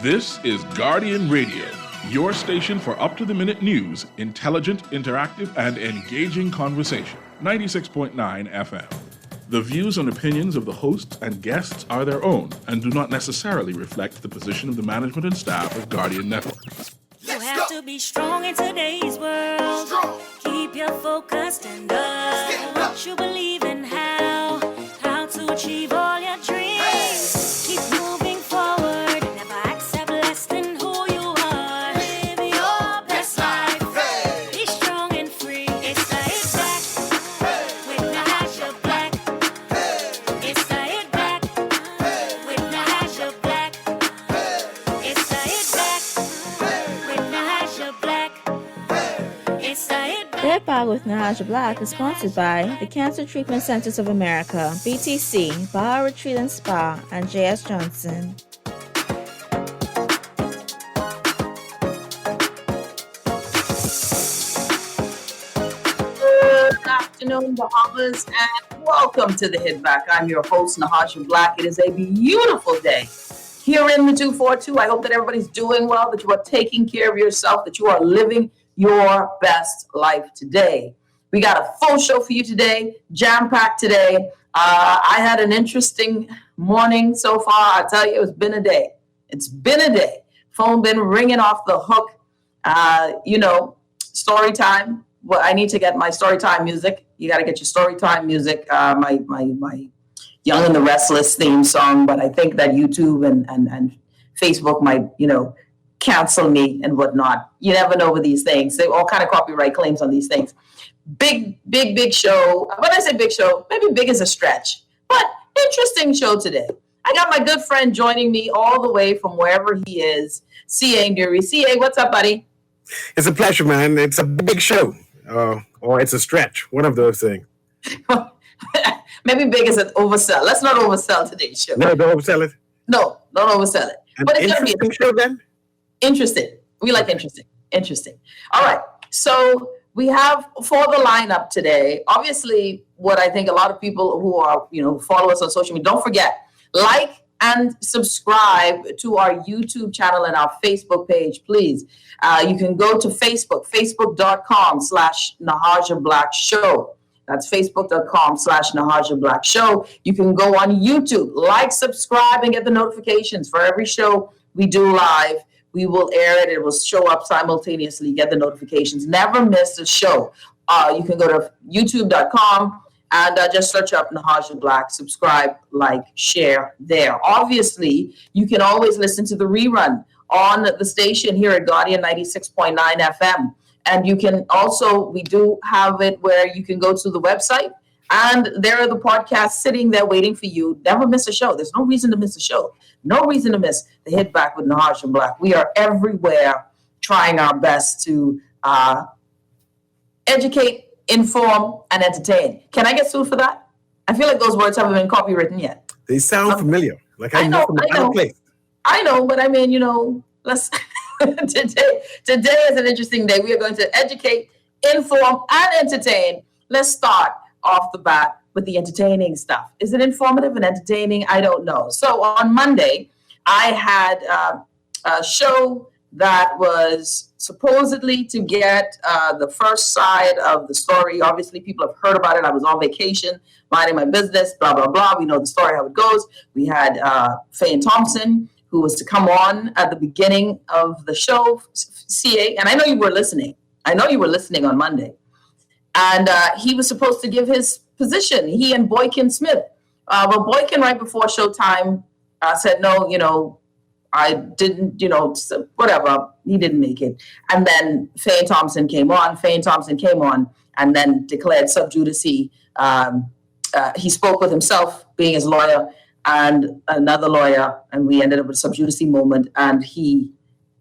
This is Guardian Radio, your station for up-to-the-minute news, intelligent, interactive, and engaging conversation. 96.9 FM. The views and opinions of the hosts and guests are their own and do not necessarily reflect the position of the management and staff of Guardian Network. You have to be strong in today's world. Keep your focus and up. You believe in how to achieve all your dreams. Keep moving forward. Never accept less than who you are. Live your best life. Be strong and free. It's the Hit Back with Nahaja Black. It's the Hit Back with Nahaja Black. It's the Hit Back with Nahaja Black. It's the Hit Back. The Hit Back with Nahaja Black is sponsored by the Cancer Treatment Centers of America, BTC, Baha Retreat and Spa, and J.S. Johnson. Good afternoon, Bahamas, and welcome to the Hit Back. I'm your host, Nahaja Black. It is a beautiful day here in the 242. I hope that everybody's doing well, that you are taking care of yourself, that you are living your best life today. We got a full show for you today, jam-packed today. I had an interesting morning so far. I tell you, it's been a day. It's been a day. Phone been ringing off the hook. Story time. Well, I need to get my story time music. You got to get your story time music. My Young and the Restless theme song. But I think that YouTube and Facebook might, cancel me and whatnot. You never know with these things. They all kind of copyright claims on these things. Big show. When I say big show, maybe big is a stretch, but interesting show today. I got my good friend joining me all the way from wherever he is, C.A. Nuri. C.A., what's up, buddy? It's a pleasure, man. It's a big show, or it's a stretch. One of those things. Maybe big is an oversell. Let's not oversell today's show. No, don't oversell it. No, don't oversell it. But it's going to be a show then. Interesting. We like interesting. Interesting. All right. So we have for the lineup today, obviously, what I think a lot of people who are, follow us on social media, don't forget, like and subscribe to our YouTube channel and our Facebook page, please. You can go to Facebook, facebook.com/Nahaja Black Show. That's facebook.com/Nahaja Black Show. You can go on YouTube, like, subscribe, and get the notifications for every show we do live. We will air it. It will show up simultaneously. Get the notifications. Never miss a show. You can go to youtube.com and just search up Nahaja Black. Subscribe, like, share there. Obviously, you can always listen to the rerun on the station here at Guardian 96.9 FM. And you can also, we do have it where you can go to the website and there are the podcasts sitting there waiting for you. Never miss a show. There's no reason to miss a show. No reason to miss the Hit Back with Nahaja Black. We are everywhere trying our best to educate, inform, and entertain. Can I get sued for that? I feel like those words haven't been copywritten yet. They sound familiar. Like I know from another place. I know, but I mean, let's today is an interesting day. We are going to educate, inform, and entertain. Let's start off the bat with the entertaining stuff. Is it informative and entertaining? I don't know. So on Monday, I had a show that was supposedly to get the first side of the story. Obviously, people have heard about it. I was on vacation, minding my business, blah, blah, blah. We know the story, how it goes. We had Faye Thompson, who was to come on at the beginning of the show, CA. And I know you were listening. On Monday. And he was supposed to give his position, he and Boykin Smith. But Boykin, right before showtime, said, no, I didn't, whatever. He didn't make it. And then Faye Thompson came on. And then declared sub judice. He spoke with himself, being his lawyer, and another lawyer, and we ended up with a sub judice moment. And he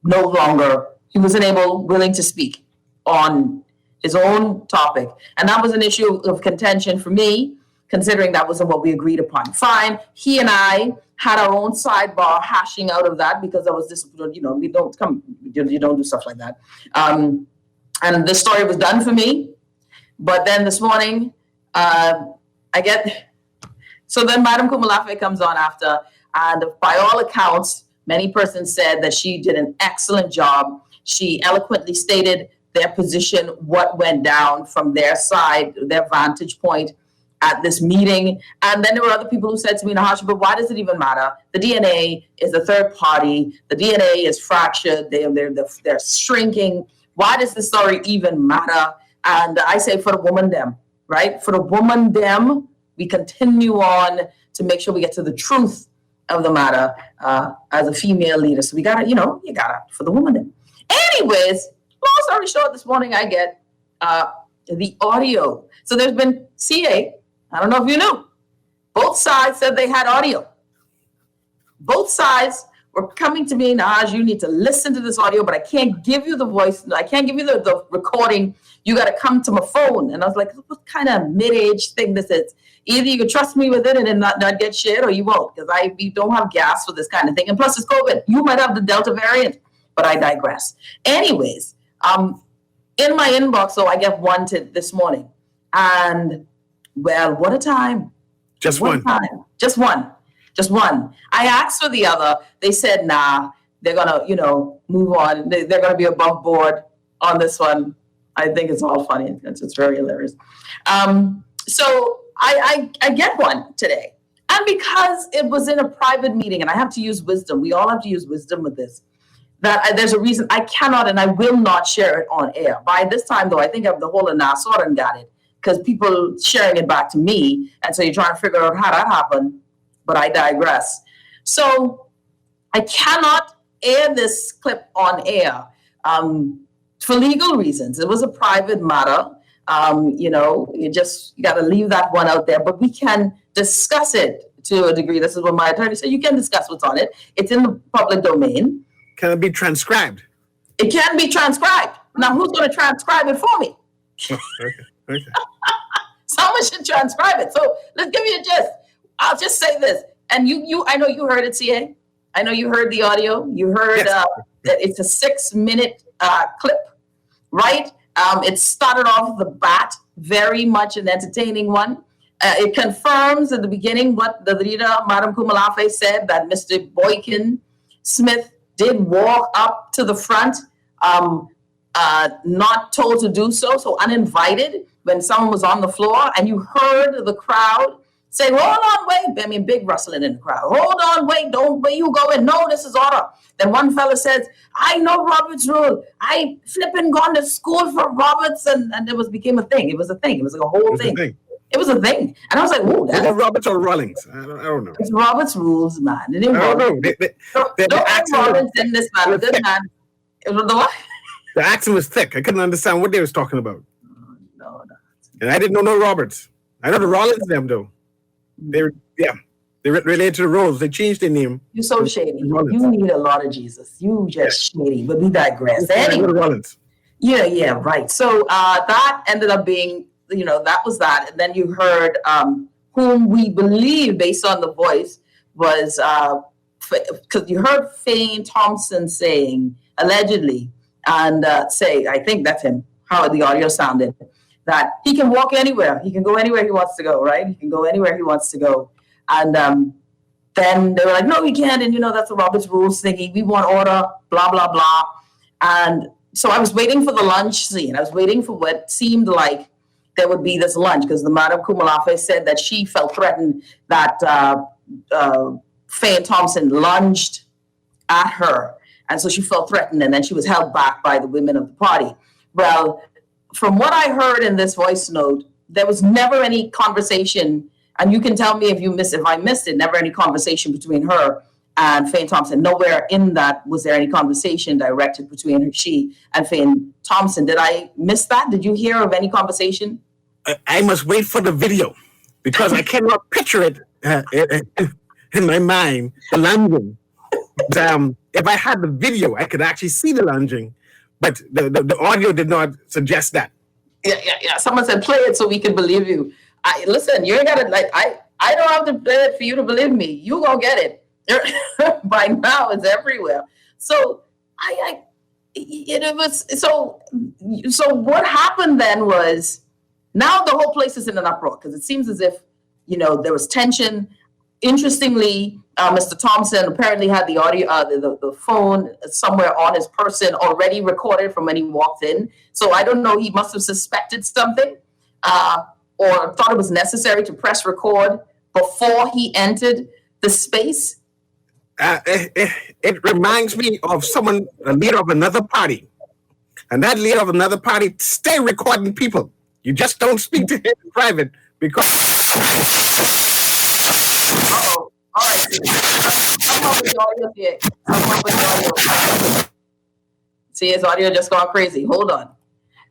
wasn't willing to speak on his own topic. And that was an issue of contention for me, considering that wasn't what we agreed upon. Fine. He and I had our own sidebar hashing out of that because I was disciplined. You don't do stuff like that. And the story was done for me. But then this morning, so then Madam Kumalafe comes on after, and by all accounts, Many persons said that she did an excellent job. She eloquently stated their position, what went down from their side, their vantage point at this meeting. And then there were other people who said to me, Nahaja, but why does it even matter? The DNA is a third party. The DNA is fractured. They're shrinking. Why does the story even matter? And I say for the woman them, right? For the woman them, we continue on to make sure we get to the truth of the matter as a female leader. So we gotta, you gotta, for the woman them. Anyways, long story short, this morning I get the audio. So there's been CA. I don't know if you knew. Both sides said they had audio. Both sides were coming to me, Naj, you need to listen to this audio, but I can't give you the voice. I can't give you the recording. You got to come to my phone. And I was like, what kind of mid-age thing this is? Either you can trust me with it and then not get shared, or you won't, because we don't have gas for this kind of thing. And plus, it's COVID. You might have the Delta variant, but I digress. Anyways, in my inbox, so I get one to this morning. And, well, what a time. Just one. Just one. I asked for the other. They said, nah, they're going to, move on. They're going to be above board on this one. I think it's all funny. It's very hilarious. So I get one today. And because it was in a private meeting, and I have to use wisdom, we all have to use wisdom with this, there's a reason I cannot and I will not share it on air. By this time, though, I think the whole of Nassau got it, because people sharing it back to me. And so you're trying to figure out how that happened. But I digress. So I cannot air this clip on air for legal reasons. It was a private matter. You got to leave that one out there. But we can discuss it to a degree. This is what my attorney said. You can discuss what's on it. It's in the public domain. Can it be transcribed? It can be transcribed. Now, who's going to transcribe it for me? Okay. Someone should transcribe it. So let's give you a gist. I'll just say this, and I know you heard it, CA. I know you heard the audio. You heard yes. That it's a 6-minute clip, right? It started off the bat, very much an entertaining one. It confirms at the beginning what the leader, Madam Kumalafe, said, that Mr. Boykin Smith did walk up to the front, not told to do so uninvited when someone was on the floor, and you heard the crowd say, hold on, wait. I mean, big rustling in the crowd. Hold on, wait. Don't where you going? No, this is order. Then one fella says, I know Robert's rule. I flipping gone to school for Roberts. And it became a thing. It was a thing. It was like a whole thing. It was a thing. And I was like, whoa. Is it Roberts or Rawlings? I don't know. It's Robert's rules, man. I don't know. Don't add Roberts in this, man. This man. It was the what? The accent was thick. I couldn't understand what they was talking about. No. And I didn't know no Roberts. I know the Rollins them, though. They related to the Rolls. They changed their name. You're so shady. You need a lot of Jesus. You just shady, but we digress. Anyway. Yeah, right. So that ended up being, that was that. And then you heard whom we believe, based on the voice, was, because you heard Fane Thompson saying, allegedly, and I think that's him, how the audio sounded, that he can walk anywhere. He can go anywhere he wants to go, right? He can go anywhere he wants to go. And then they were like, no, he can't. And, that's the Robert's Rules thingy. We want order, blah, blah, blah. And so I was waiting for the lunch scene. I was waiting for what seemed like there would be this lunch, because the Madam Kumalafe said that she felt threatened that Fane Thompson lunged at her. And so she felt threatened, and then she was held back by the women of the party. Well, from what I heard in this voice note, there was never any conversation, and you can tell me if I missed it, never any conversation between her and Fane Thompson. Nowhere in that was there any conversation directed between she and Fane Thompson. Did I miss that? Did you hear of any conversation? I must wait for the video, because I cannot picture it in my mind, the lunging. If I had the video, I could actually see the lunging. But the audio did not suggest that. Yeah. Someone said, play it so we can believe you. Listen, you ain't got to, I don't have to play it for you to believe me. You gonna get it. By now, it's everywhere. So so what happened then was, now the whole place is in an uproar, because it seems as if, there was tension. Interestingly, Mr. Thompson apparently had the audio, the phone somewhere on his person already recorded from when he walked in. So I don't know. He must have suspected something or thought it was necessary to press record before he entered the space. It reminds me of someone, a leader of another party. And that leader of another party stay recording people. You just don't speak to him in private because... Uh-oh. All right. I'm hoping the audio here. I'm hoping the audio. See, his audio just gone crazy. Hold on.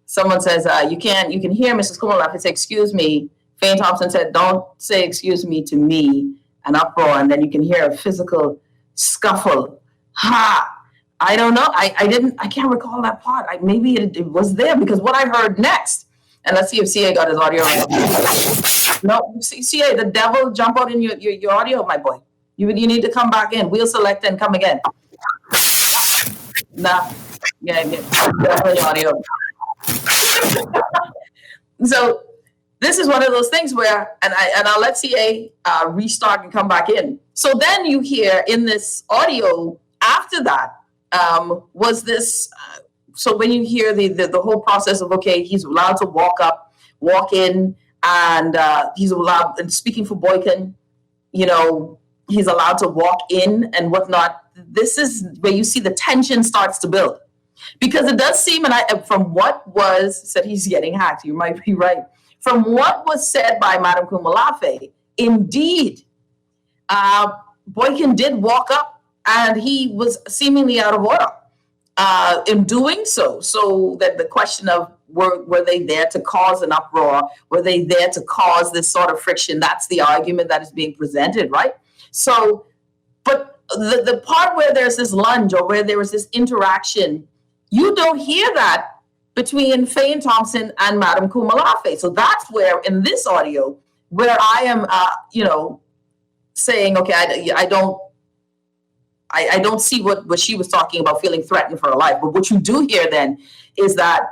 Someone says, you can hear Mrs. Kumalafi say, excuse me. Fane Thompson said, don't say excuse me to me, an uproar, and then you can hear a physical scuffle. Ha! I don't know. I can't recall that part. Maybe it was there because what I heard next, and let's see if CA got his audio right. No, CA, the devil jump out in your audio, my boy. You need to come back in. We'll select and come again. Nah. Yeah, definitely audio. So this is one of those things where, and I'll let CA restart and come back in. So then you hear in this audio after that was this. So when you hear the whole process of, okay, he's allowed to walk in, and he's allowed, and speaking for Boykin, he's allowed to walk in and whatnot. This is where you see the tension starts to build. Because it does seem, and from what was said, he's getting hacked. You might be right. From what was said by Madam Kumalafe, indeed, Boykin did walk up, and he was seemingly out of order in doing so. So that the question of were they there to cause an uproar? Were they there to cause this sort of friction? That's the argument that is being presented, right? So, but the part where there's this lunge or where there was this interaction, you don't hear that between Fane Thompson and Madam Kumalafe. So that's where, in this audio, where I am, saying, okay, I don't see what she was talking about, feeling threatened for her life. But what you do hear then is that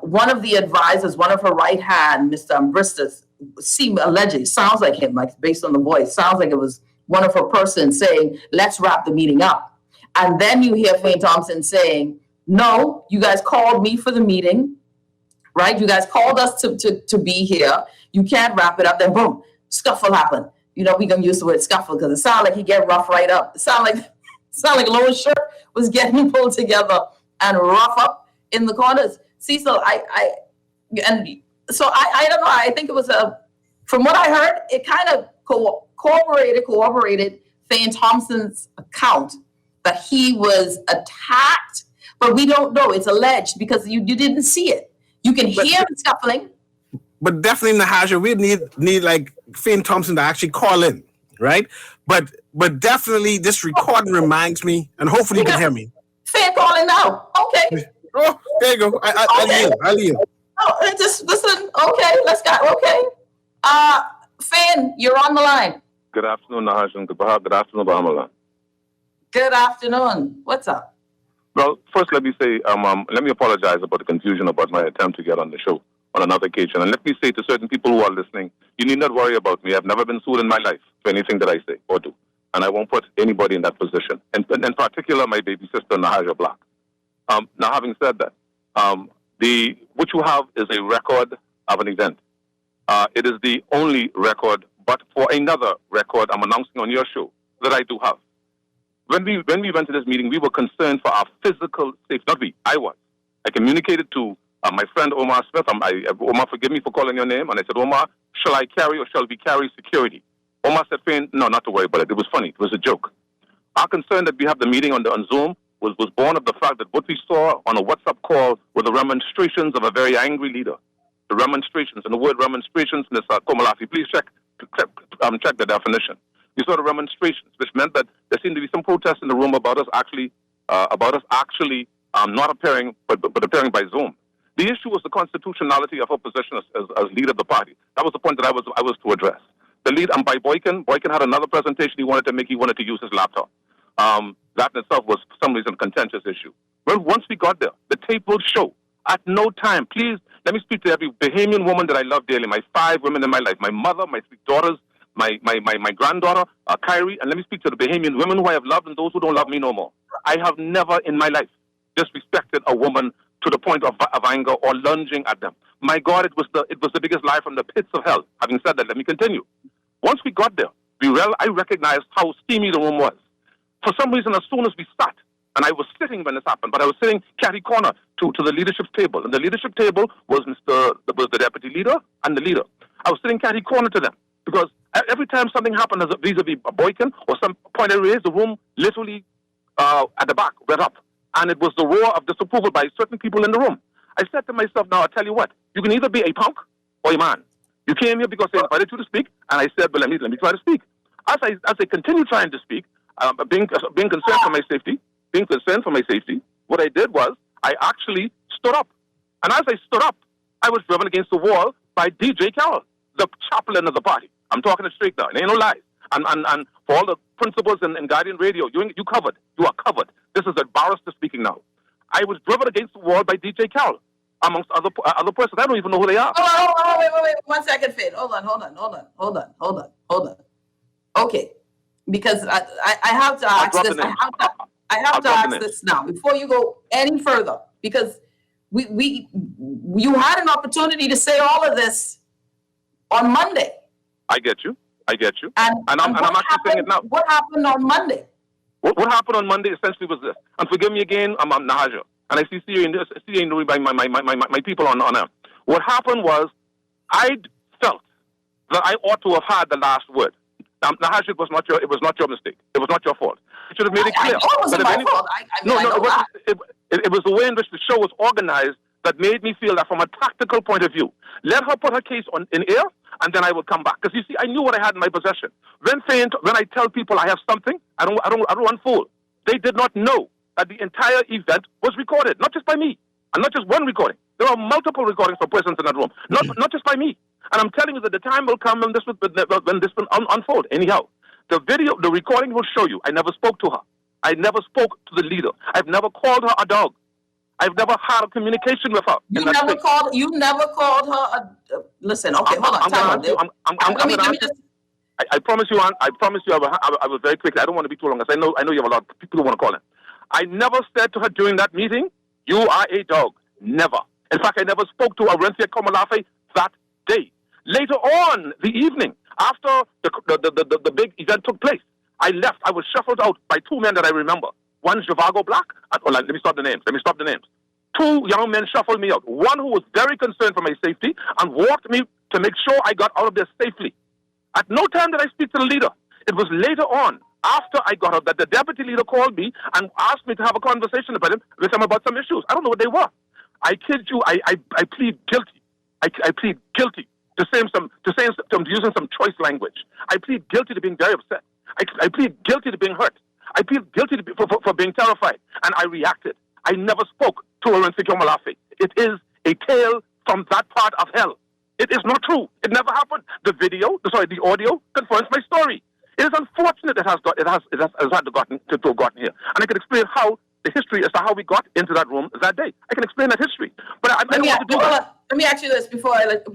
one of the advisors, one of her right hand, Mr. Ambristas, allegedly sounds like him, like based on the voice, sounds like it was one of her persons saying, let's wrap the meeting up. And then you hear Fane Thompson saying, no, you guys called me for the meeting, right? You guys called us to be here. You can't wrap it up. Then boom, scuffle happened. We're going to use the word scuffle because it sounded like he get rough right up. It sounded like Lois shirt was getting pulled together and rough up in the corners. Cecil, I don't know. I think it was from what I heard, it kind of corroborated Fane Thompson's account that he was attacked, but we don't know. It's alleged because you didn't see it. You can hear the scuffling. But definitely, Nahaja, we need like Fane Thompson to actually call in, right? But definitely this recording reminds me, and hopefully you can hear me. Fane calling now. Okay. Oh, there you go. I'll yield. Oh, just listen. Okay, let's go. Okay. Fane, you're on the line. Good afternoon, Nahaja. Good afternoon, Bahamalan. Good afternoon. What's up? Well, first let me say, let me apologize about the confusion about my attempt to get on the show on another occasion. And let me say to certain people who are listening, you need not worry about me. I've never been sued in my life for anything that I say or do. And I won't put anybody in that position. And in particular, my baby sister, Nahaja Black. Now, having said that, what you have is a record of an event. It is the only record, but for another record I'm announcing on your show that I do have. When we went to this meeting, we were concerned for our physical safety. Not we, I was. I communicated to my friend Omar Smith. Omar, forgive me for calling your name. And I said, Omar, shall I carry or shall we carry security? Omar said, Fane, no, not to worry about it. It was funny. It was a joke. Our concern that we have the meeting on Zoom was born of the fact that what we saw on a WhatsApp call were the remonstrations of a very angry leader. The remonstrations, and the word remonstrations, Ms. Komalafi, please check the definition. We saw the remonstrations, which meant that there seemed to be some protests in the room about us actually not appearing, but appearing by Zoom. The issue was the constitutionality of her position as leader of the party. That was the point that I was to address. The lead, by Boykin had another presentation he wanted to make. He wanted to use his laptop. That in itself was, for some reason, a contentious issue. Well, once we got there, the tape will show. At no time, please, let me speak to every Bahamian woman that I love dearly, my 5 women in my life, my mother, my 3 daughters, my granddaughter, Kyrie, and let me speak to the Bahamian women who I have loved and those who don't love me no more. I have never in my life disrespected a woman to the point of anger or lunging at them. My God, it was the biggest lie from the pits of hell. Having said that, let me continue. Once we got there, I recognized how steamy the room was. For some reason, as soon as we sat, and I was sitting when this happened, but I was sitting catty corner to the leadership table. And the leadership table was the deputy leader and the leader. I was sitting catty corner to them because every time something happened vis-a-vis a boycott or some point I raised, the room literally at the back went up. And it was the roar of disapproval by certain people in the room. I said to myself, now, I'll tell you what, you can either be a punk or a man. You came here because they invited you to speak, and I said, well, let me try to speak. As I continued trying to speak, being concerned for my safety, what I did was I actually stood up. And as I stood up, I was driven against the wall by DJ Carroll, the chaplain of the party. I'm talking it straight now. It ain't no lies. And for all the principals in Guardian Radio, you are covered. This is a barrister speaking now. I was driven against the wall by DJ Carroll, amongst other persons. I don't even know who they are. Hold on, wait. 1 second, Finn. Hold on. Okay, because I have to ask this. I have to ask this now before you go any further, because you had an opportunity to say all of this on Monday. I get you. And I'm actually saying it now. What happened on Monday? What happened on Monday essentially was this. And forgive me again, I'm Nahaja. And I see you in the by my people on air. What happened was I felt that I ought to have had the last word. Nahaja, it was not your mistake. It was not your fault. You should have made it clear. I know it wasn't my fault. It was the way in which the show was organized that made me feel that from a tactical point of view, let her put her case in air, and then I will come back. Because you see, I knew what I had in my possession. When I tell people I have something, I don't unfold. They did not know that the entire event was recorded, not just by me, and not just one recording. There are multiple recordings from persons in that room, not just by me. And I'm telling you that the time will come when this will unfold. Anyhow, the recording will show you. I never spoke to her. I never spoke to the leader. I've never called her a dog. I've never had a communication with her. You never called her a... Listen, okay, hold on. I promise you, I will very quickly. I don't want to be too long, because I know you have a lot of people who want to call in. I never said to her during that meeting, you are a dog. Never. In fact, I never spoke to Arenthia Komalafe that day. Later on, the evening, after the big event took place, I left. I was shuffled out by two men that I remember. One, Zhivago Black. Let me stop the names. Two young men shuffled me out. One who was very concerned for my safety and walked me to make sure I got out of there safely. At no time did I speak to the leader. It was later on, after I got out, that the deputy leader called me and asked me to have a conversation with him about some issues. I don't know what they were. I kid you. I plead guilty. I plead guilty to using some choice language. I plead guilty to being very upset. I plead guilty to being hurt. I plead guilty for being terrified. And I reacted. I never spoke to Arenthia Komalafe. It is a tale from that part of hell. It is not true. It never happened. The audio confirms my story. It is unfortunate it has had to have gotten here. And I can explain how the history as to how we got into that room that day. I can explain that history. But I don't want to do that. Let me ask you this before I let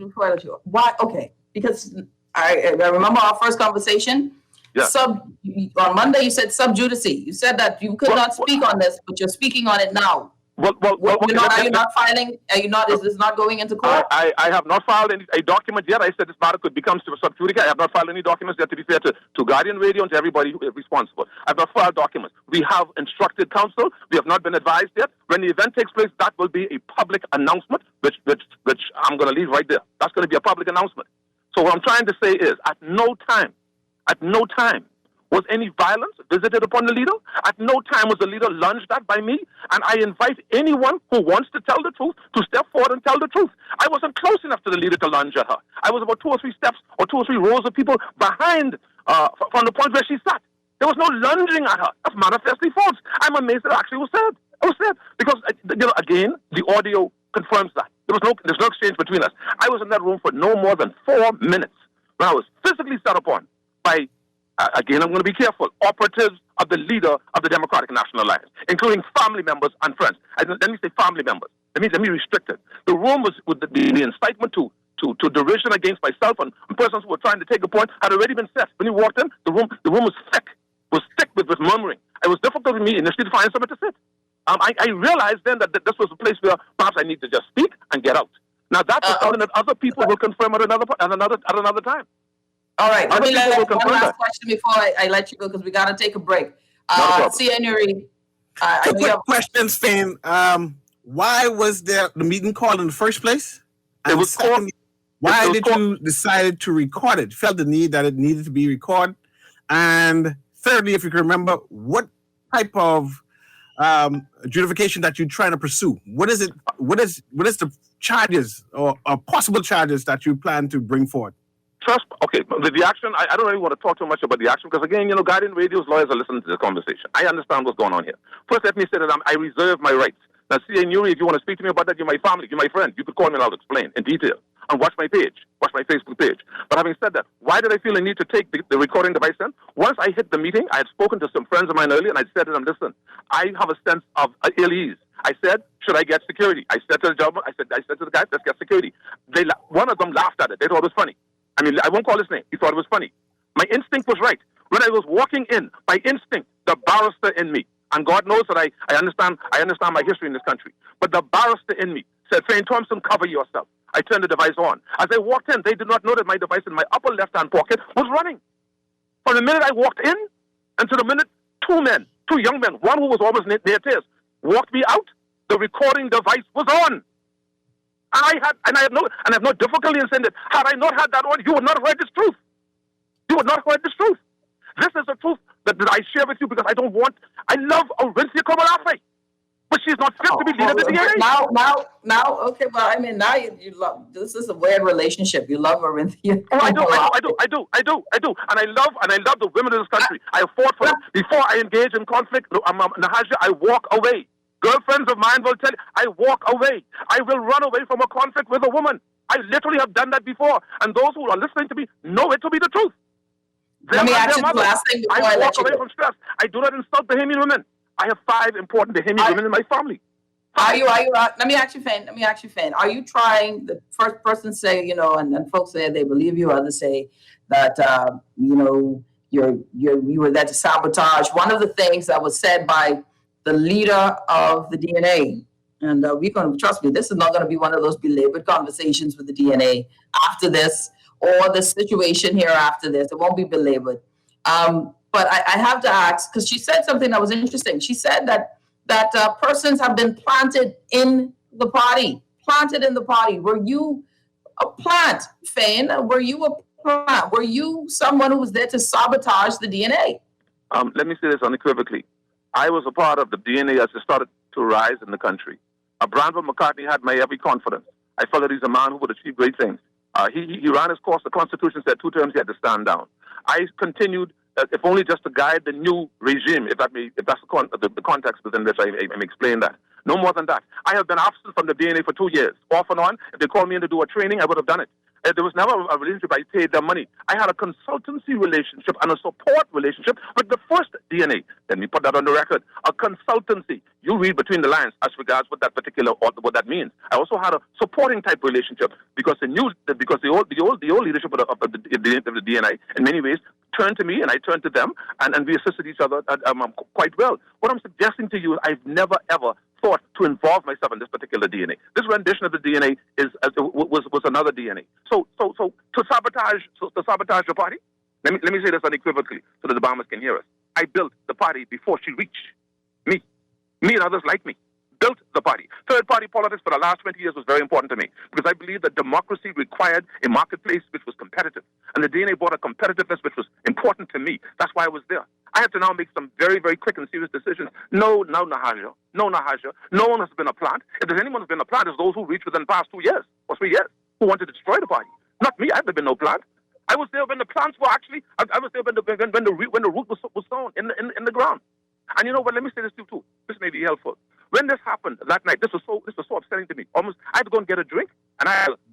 you. Why? Okay, because I remember our first conversation. Yeah. On Monday, you said sub judice. You said that you could not speak on this, but you're speaking on it now. Okay, are you not filing? Are you not? Is this not going into court? I have not filed a document yet. I said this matter could become sub judice. I have not filed any documents yet, to be fair to Guardian Radio and to everybody who is responsible. I have not filed documents. We have instructed counsel. We have not been advised yet. When the event takes place, that will be a public announcement, which I'm going to leave right there. That's going to be a public announcement. So what I'm trying to say is, at no time was any violence visited upon the leader. At no time was the leader lunged at by me. And I invite anyone who wants to tell the truth to step forward and tell the truth. I wasn't close enough to the leader to lunge at her. I was about 2 or 3 steps or 2 or 3 rows of people behind from the point where she sat. There was no lunging at her. That's manifestly false. I'm amazed that it actually was said. It was said because, again, the audio confirms that. There's no exchange between us. I was in that room for no more than 4 minutes when I was physically set upon by, again, I'm going to be careful, operatives of the leader of the Democratic National Alliance, including family members and friends. Let me say family members. Let me restrict it. The room was with the incitement to to derision against myself and persons who were trying to take a point had already been set. When he walked in, the room was thick with murmuring. It was difficult for me initially to find somewhere to sit. I realized then that this was a place where perhaps I need to just speak and get out. Now that's something that other people will confirm at another time. All right, let me let one last that. question before I let you go because we got to take a break. Two quick questions, Fane. Why was the meeting called in the first place? And it was secondly, why did you decide to record it? Felt the need that it needed to be recorded? And thirdly, if you can remember, what type of adjudication that you're trying to pursue? What is it? What is the charges or possible charges that you plan to bring forward? Okay, the action, I don't really want to talk too much about the action because, again, Guardian Radio's lawyers are listening to this conversation. I understand what's going on here. First, let me say that I reserve my rights. Now, C.A. Nuri, if you want to speak to me about that, you're my family, you're my friend. You could call me and I'll explain in detail. And watch my Facebook page. But having said that, why did I feel the need to take the recording device in? Once I hit the meeting, I had spoken to some friends of mine earlier, and I said to them, listen, I have a sense of ill ease. I said, should I get security? I said to the gentleman, I said to the guy, let's get security. One of them laughed at it. They thought it was funny. I mean, I won't call his name. He thought it was funny. My instinct was right. When I was walking in, by instinct, the barrister in me, and God knows that I understand my history in this country, but the barrister in me said, Fane Thompson, cover yourself. I turned the device on. As I walked in, they did not know that my device in my upper left-hand pocket was running. From the minute I walked in, and to the minute two young men, one who was almost near tears, walked me out, the recording device was on. I have no difficulty in saying that. Had I not had that on, you would not have heard this truth. You would not have heard this truth. This is the truth that I share with you because I love Orinthia Komalafe, but she's not fit to be leader of the DNA. Now, okay, well, I mean, now you love, this is a weird relationship. You love Orinthia. Oh, I do. And I love the women of this country. I have fought for them. Before I engage in conflict, Nahaja, I walk away. Girlfriends of mine will tell you, I walk away. I will run away from a conflict with a woman. I literally have done that before. And those who are listening to me know it to be the truth. Let me ask you the last thing before I walk away from stress. I do not insult Bahamian women. I have 5 important Bahamian women in my family. Let me ask you, Fane. Are you trying, the first person say, and folks say they believe you, others say that, you were there to sabotage. One of the things that was said by the leader of the DNA, and we're going to, trust me, this is not going to be one of those belabored conversations with the DNA after this or the situation here after this. It won't be belabored. But I have to ask, because she said something that was interesting. She said that persons have been planted in the party. Were you a plant, Fane? Were you a plant? Were you someone who was there to sabotage the DNA? Let me say this unequivocally. I was a part of the DNA as it started to rise in the country. Branville McCartney had my every confidence. I felt that he's a man who would achieve great things. He ran his course. The Constitution said 2 terms he had to stand down. I continued, if only just to guide the new regime, if that's the context within which I explain that. No more than that. I have been absent from the DNA for 2 years, off and on. If they called me in to do a training, I would have done it. There was never a relationship I paid them money. I had a consultancy relationship and a support relationship with the first DNA. Let me put that on the record. A consultancy. You read between the lines as regards what that means. I also had a supporting type relationship because the old leadership of the DNA in many ways turned to me and I turned to them and we assisted each other quite well. What I'm suggesting to you is I've never ever thought to involve myself in this particular DNA. This rendition of the DNA was another DNA. So to sabotage the party. Let me say this unequivocally so that the Bahamas can hear us. I built the party before she reached me. Me and others like me built the party. Third-party politics for the last 20 years was very important to me because I believe that democracy required a marketplace which was competitive. And the DNA brought a competitiveness which was important to me. That's why I was there. I had to now make some very, very quick and serious decisions. No, Nahaja. No one has been a plant. If there's anyone who's been a plant, it's those who reached within the past 2 years or 3 years who wanted to destroy the party. Not me. I've never been no plant. I was there when the plants were actually, I was there when the root was sown in the ground. And you know what? Let me say this to you too. This may be helpful. When this happened that night, this was so upsetting to me. Almost, I had to go and get a drink, and I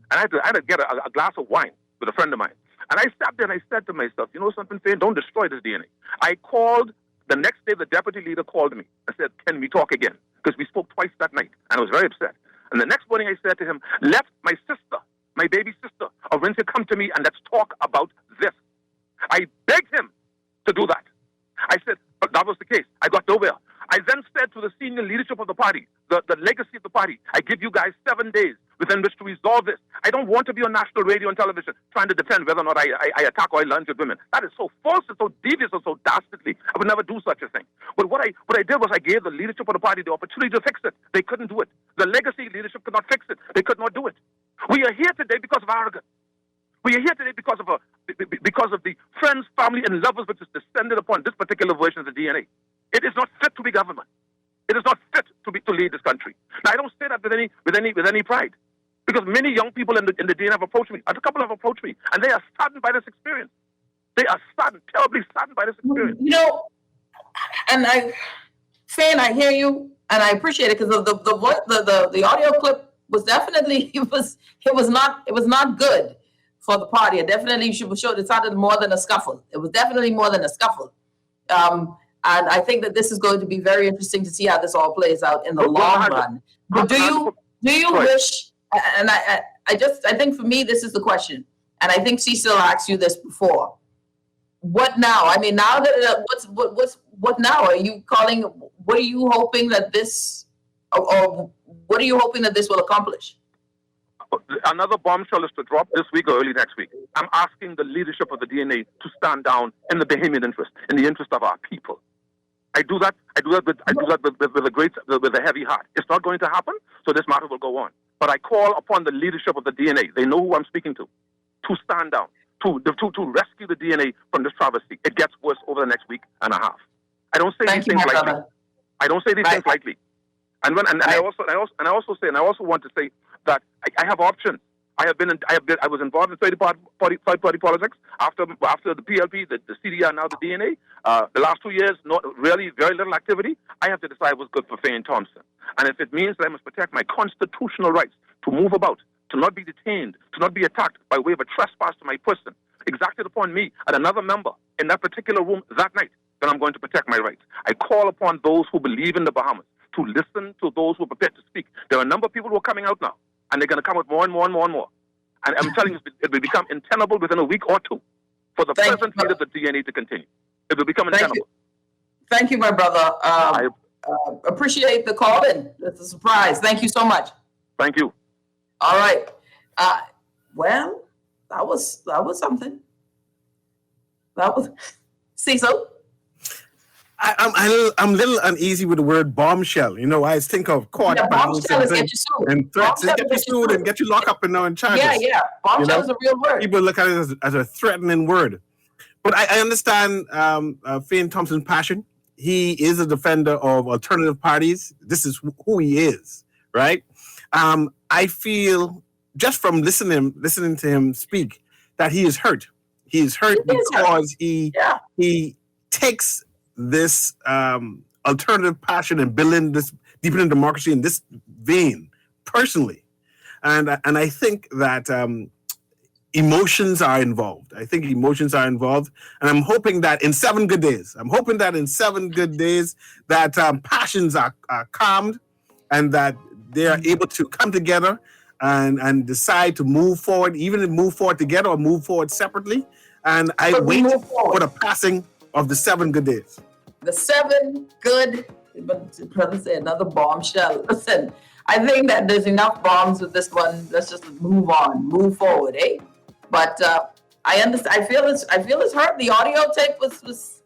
had to get a glass of wine with a friend of mine. And I sat there and I said to myself, you know something, Fane? Don't destroy this DNA. I called the next day. The deputy leader called me and said, "Can we talk again?" Because we spoke twice that night, and I was very upset. And the next morning, I said to him, "Let my sister my baby sister, or Renzi, come to me and let's talk about this. I begged him to do that. I said, but that was the case. I got nowhere. I then said to the senior leadership of the party, the legacy of the party, I give you guys 7 days within which to resolve this. I don't want to be on national radio and television trying to defend whether or not I attack or I lunge at women. That is so false, it's so devious, and so dastardly. I would never do such a thing. But what I did was I gave the leadership of the party the opportunity to fix it. They couldn't do it. The legacy leadership could not fix it. They could not do it. We are here today because of arrogance. We are here today because of the friends, family, and lovers which is descended upon this particular version of the DNA. It is not fit to be government. It is not fit to lead this country. Now, I don't say that with any pride, because many young people in the DNA have approached me. A couple have approached me, and they are saddened by this experience. They are saddened, terribly saddened by this experience. You know, and I hear you, and I appreciate it, because the audio clip was definitely it was not good for the party. It definitely should show it sounded more than a scuffle. It was definitely more than a scuffle. And I think that this is going to be very interesting to see how this all plays out in the long run. But do you wish? And I think for me this is the question, and I think Cecil asked you this before. What now? I mean, now that what now? Are you calling? What are you hoping that this, or what are you hoping that this will accomplish? Another bombshell is to drop this week or early next week. I'm asking the leadership of the DNA to stand down in the Bahamian interest, in the interest of our people. I do that with a heavy heart. It's not going to happen, so this matter will go on. But I call upon the leadership of the DNA. They know who I'm speaking to stand down, to rescue the DNA from this travesty. It gets worse over the next week and a half. I don't say these things lightly. I don't say these things lightly. And I also want to say that I have options. I was involved in third party politics after the PLP, the CDR, now the DNA. The last 2 years, not really very little activity. I have to decide what's good for Faye Thompson. And if it means that I must protect my constitutional rights to move about, to not be detained, to not be attacked by way of a trespass to my person, exacted upon me and another member in that particular room that night, then I'm going to protect my rights. I call upon those who believe in the Bahamas to listen to those who are prepared to speak. There are a number of people who are coming out now, and they're going to come out more and more and more and more. And I'm telling you, it will become untenable within a week or two for the present leader of the DNA to continue. It will become untenable. Thank you, my brother. I appreciate the call in. It's a surprise. Thank you so much. Thank you. All right. Well, that was something. That was Cecil. I'm a little uneasy with the word bombshell. You know, I think of court bombshell is get you sued. And threats to get you sued and get you locked up and now in charges. Yeah. Bombshell is a real word. People look at it as a threatening word. But I understand Faye Thompson's passion. He is a defender of alternative parties. This is who he is, right? I feel just from listening to him speak that he is hurt. He is hurt because he takes this alternative passion and building this deepening democracy in this vein personally, and I think that emotions are involved. I think emotions are involved, and I'm hoping that in 7 good days, that passions are calmed, and that they are able to come together and decide to move forward, even move forward together or move forward separately. And I wait for the passing of the 7 good days. The 7 good, but brother say another bombshell. Listen, I think that there's enough bombs with this one. Let's just move on, move forward, eh? But I understand. I feel it's hurt. The audio tape was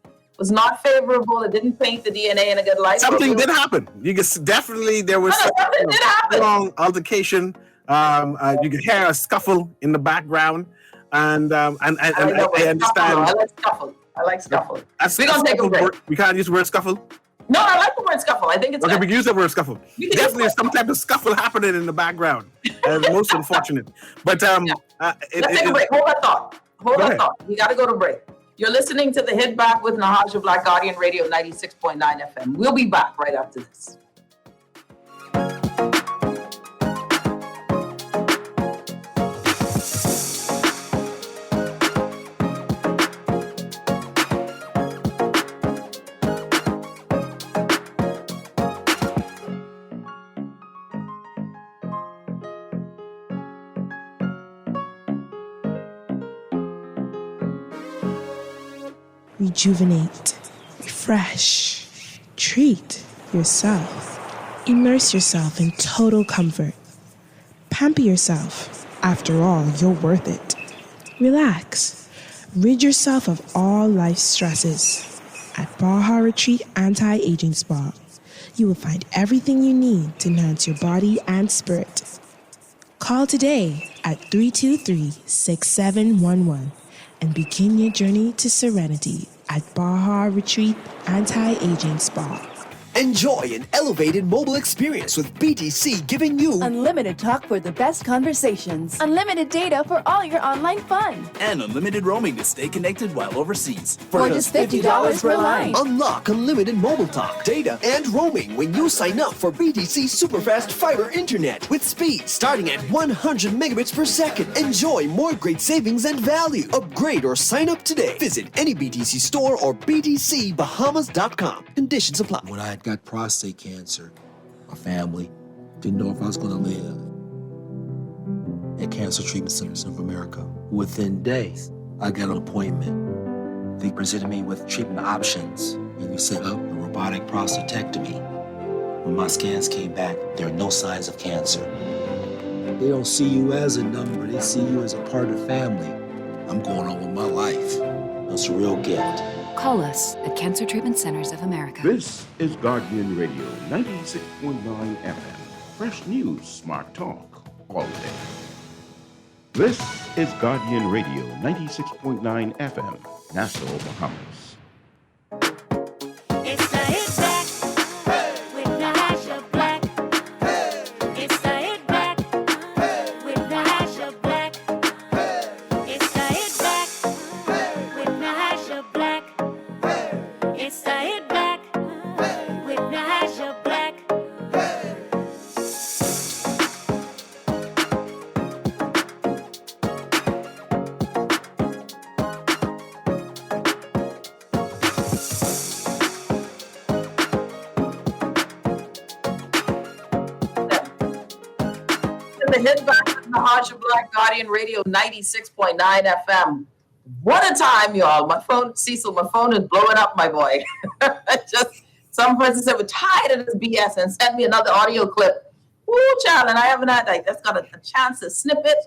not favorable. It didn't paint the DNA in a good light. Something did happen. You can definitely there was something did happen. Strong altercation. You could hear a scuffle in the background, and I understand. I like scuffle. We're gonna take a break. We can't use the word scuffle. No, I like the word scuffle. I think it's okay. We can use the word scuffle. Definitely, some type of scuffle happening in the background. Most unfortunate. But let's take a break. Hold that thought. We got to go to break. You're listening to the Hit Back with Nahaja, Black Guardian Radio 96.9 FM. We'll be back right after this. rejuvenate, refresh, treat yourself. Immerse yourself in total comfort. Pamper yourself. After all, you're worth it. Relax. Rid yourself of all life's stresses. At Baja Retreat Anti-Aging Spa, you will find everything you need to enhance your body and spirit. Call today at 323-6711 and begin your journey to serenity at Baja Retreat Anti-Aging Spa. Enjoy an elevated mobile experience with BTC, giving you unlimited talk for the best conversations, unlimited data for all your online fun, and unlimited roaming to stay connected while overseas. For just $50 per line. Unlock unlimited mobile talk, data, and roaming when you sign up for BTC Superfast Fiber Internet with speed starting at 100 megabits per second. Enjoy more great savings and value. Upgrade or sign up today. Visit any BTC store or btcbahamas.com. Conditions apply. When I got prostate cancer, my family didn't know if I was going to live. At Cancer Treatment Centers of America, within days, I got an appointment. They presented me with treatment options, and we set up a robotic prostatectomy. When my scans came back, there are no signs of cancer. They don't see you as a number, they see you as a part of the family. I'm going on with my life. It's a real gift. Call us at Cancer Treatment Centers of America. This is Guardian Radio 96.9 FM. Fresh news, smart talk, all day. This is Guardian Radio 96.9 FM, Nassau, Bahamas. It's the hit back with Nahaja Black. It's the hit back with Nahaja Black. It's the hit back with Nahaja Black. It's the hit back with Nahaja Black. The hit back with Nahaja Black, Guardian Radio 96.9 FM. What a time, y'all. My phone, Cecil, my phone is blowing up, my boy. Just some person said, we're tired of this BS and sent me another audio clip. Woo, child, and I haven't had that's got a chance to snip it.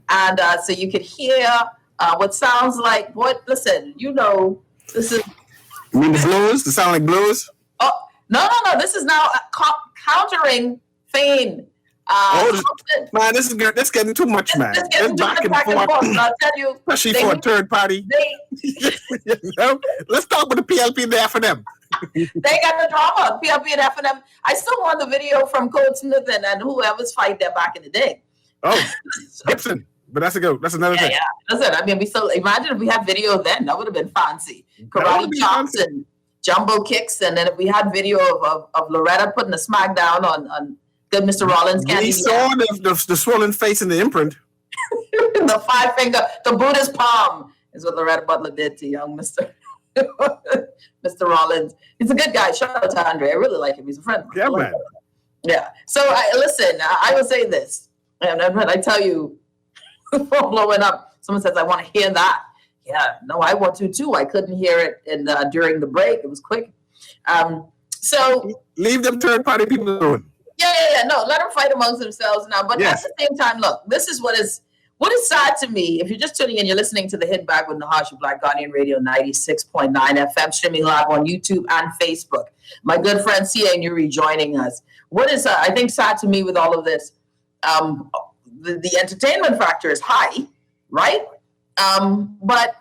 And so you could hear what sounds like, boy, listen, you know, this is. You mean the blues? The sound like blues? Oh, no. This is now countering Fane. Man, this is good. This is getting too much, man. This getting too much back and forth. I'll tell you, especially for a third party. Let's talk with the PLP and the F&M. They got the drama. PLP and F&M. I still want the video from Code Smith and whoever's fight there back in the day. Oh, Gibson. But that's another thing. Yeah. Listen, I mean, we still imagine if we had video then, that would have been fancy. Karate chops and jumbo kicks, and then if we had video of Loretta putting a smack down on good Mr. Rollins. We saw the swollen face in the imprint. The 5 finger, the Buddha's palm is what Loretta Butler did to young Mr. Rollins. He's a good guy. Shout out to Andre. I really like him. He's a friend. Yeah, man. Yeah. So I will say this, and when I tell you, blowing up, someone says, I want to hear that. Yeah, no, I want to too. I couldn't hear it during the break. It was quick. So leave them third party people alone. Yeah. No, let them fight amongst themselves now. But at the same time, look, this is what is sad to me. If you're just tuning in, you're listening to the Hit Back with Nahaja Black, Guardian Radio 96.9 FM, streaming live on YouTube and Facebook. My good friend C.A. Nuri joining us. What is, I think, sad to me with all of this, the entertainment factor is high, right? But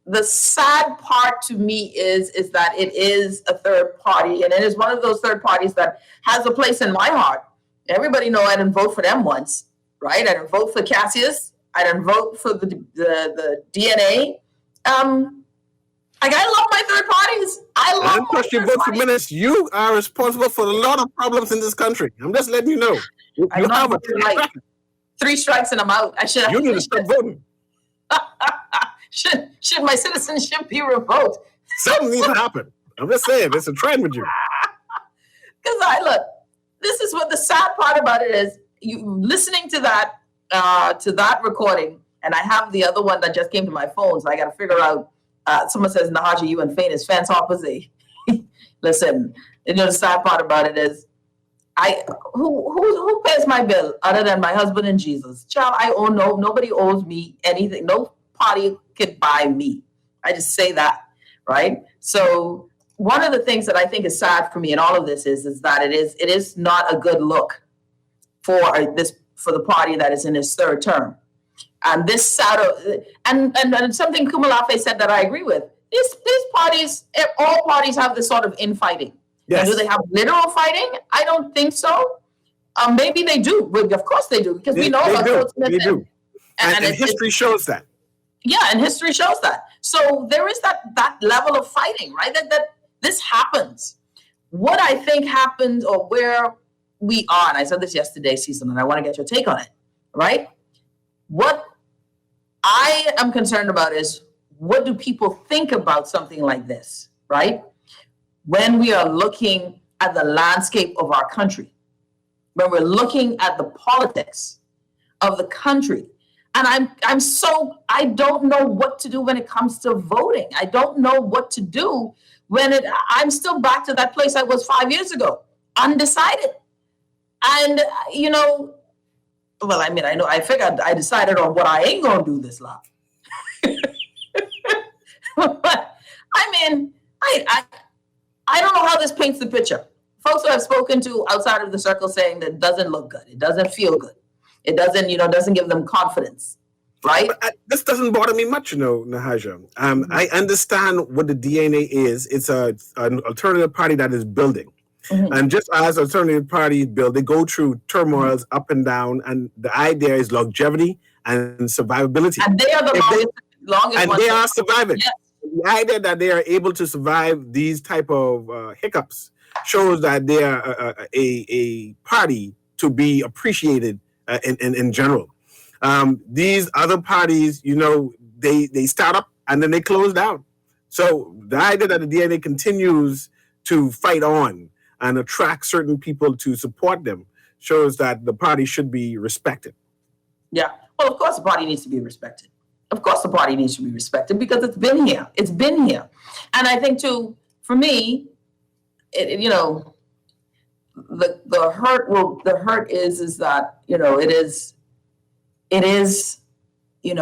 the sad part to me is that it is a third party, and it is one of those third parties that has a place in my heart. Everybody know I didn't vote for them once, right? I didn't vote for Cassius. I didn't vote for the DNA. I love my third parties. I love my third vote for minutes. You are responsible for a lot of problems in this country. I'm just letting you know. You have three strikes and I'm out. I should have. You need to stop voting. Should my citizenship be revoked? Something needs to happen. I'm just saying, it's a trend with you. Because this is what the sad part about it is. You listening to that recording, and I have the other one that just came to my phone, so I got to figure out Someone says, Nahaja, you and Fain is fence opposite. Listen, the sad part about it is, who pays my bill other than my husband and Jesus? Child, I owe nobody owes me anything. No party could buy me. I just say that, right? So one of the things that I think is sad for me in all of this is that it is not a good look for the party that is in its third term. And this and something Kumalafe said that I agree with. These parties, all parties have this sort of infighting. Yes. Do they have literal fighting? I don't think so. Maybe they do. Well, of course they do, because we know about Coach Smith. They do. And history shows that. Yeah, and history shows that. So there is that level of fighting, right? That this happens. What I think happens, or where we are, and I said this yesterday, Cecil, and I want to get your take on it, right? What I am concerned about is, what do people think about something like this, right? When we are looking at the landscape of our country, when we're looking at the politics of the country, and I don't know what to do when it comes to voting. I don't know what to do I'm still back to that place I was 5 years ago, undecided. And, I figured I decided on what I ain't going to do this lot. But, I don't know how this paints the picture. Folks who I've spoken to outside of the circle saying that it doesn't look good. It doesn't feel good. It doesn't give them confidence, right? But this doesn't bother me much, Nahaja. I understand what the DNA is. It's an alternative party that is building. Mm-hmm. And just as alternative parties build, they go through turmoils up and down. And the idea is longevity and survivability. And they are the longest and ones. They are surviving. Yes. The idea that they are able to survive these type of hiccups shows that they are a party to be appreciated in general. These other parties, they start up and then they close down. So the idea that the DNA continues to fight on and attract certain people to support them shows that the party should be respected. Yeah. Well, of course the party needs to be respected. Of course the party needs to be respected because it's been here. It's been here. And I think too, for me, the hurt is that, it is,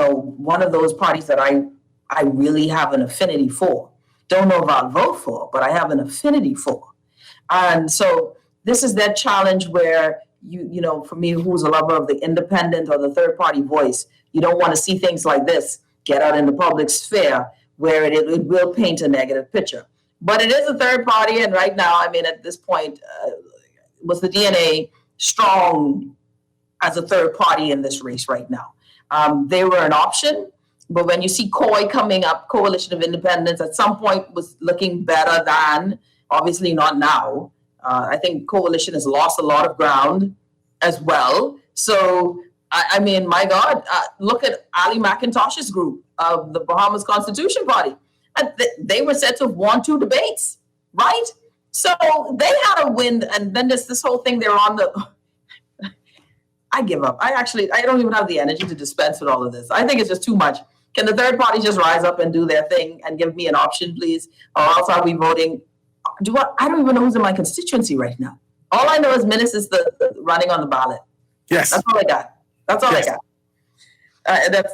one of those parties that I really have an affinity for. Don't know if I'll vote for, but I have an affinity for. And so this is that challenge where for me, who's a lover of the independent or the third party voice, you don't want to see things like this get out in the public sphere where it will paint a negative picture. But it is a third party. And right now, at this point, was the DNA strong as a third party in this race right now? They were an option. But when you see COI coming up, Coalition of Independents, at some point was looking better than, obviously not now. I think Coalition has lost a lot of ground as well. So, my God, look at Ali McIntosh's group of the Bahamas Constitution Party. They were said to have won 2 debates, right? So they had a win. And then there's this whole thing, they're on the... I give up. I don't even have the energy to dispense with all of this. I think it's just too much. Can the third party just rise up and do their thing and give me an option, please? Or else I'll be voting. I don't even know who's in my constituency right now. All I know is Minnis is the running on the ballot. Yes. That's all I got. That's all I got.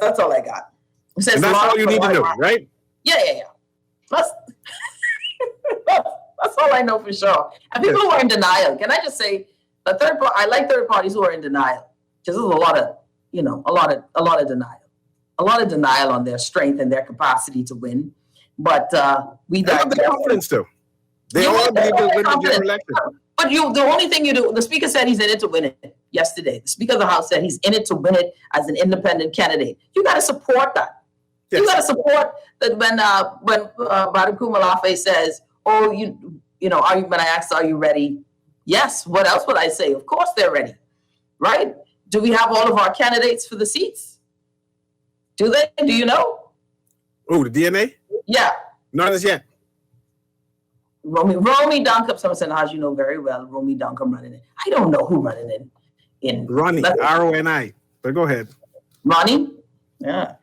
That's all I got. And that's all you need to know, right? Yeah. That's all I know for sure. And people who are in denial, can I just say, I like third parties who are in denial. Because there's a lot of denial. A lot of denial on their strength and their capacity to win. But we have the confidence too. They all believe they'll win the general election. But the only thing you do, the speaker said he's in it to win it yesterday. The Speaker of the House said he's in it to win it as an independent candidate. You got to support that. Yes. You got to support that when Baraku Malafe says, when I asked, are you ready? Yes. What else would I say? Of course they're ready, right? Do we have all of our candidates for the seats? Do they? Do you know? Oh, the DNA? Yeah. Not as yet. Romy Duncombe, someone said, as you know very well, Romy Duncombe running in. I don't know who running in. Ronnie, R-O-N-I. But go ahead. Ronnie? Yeah.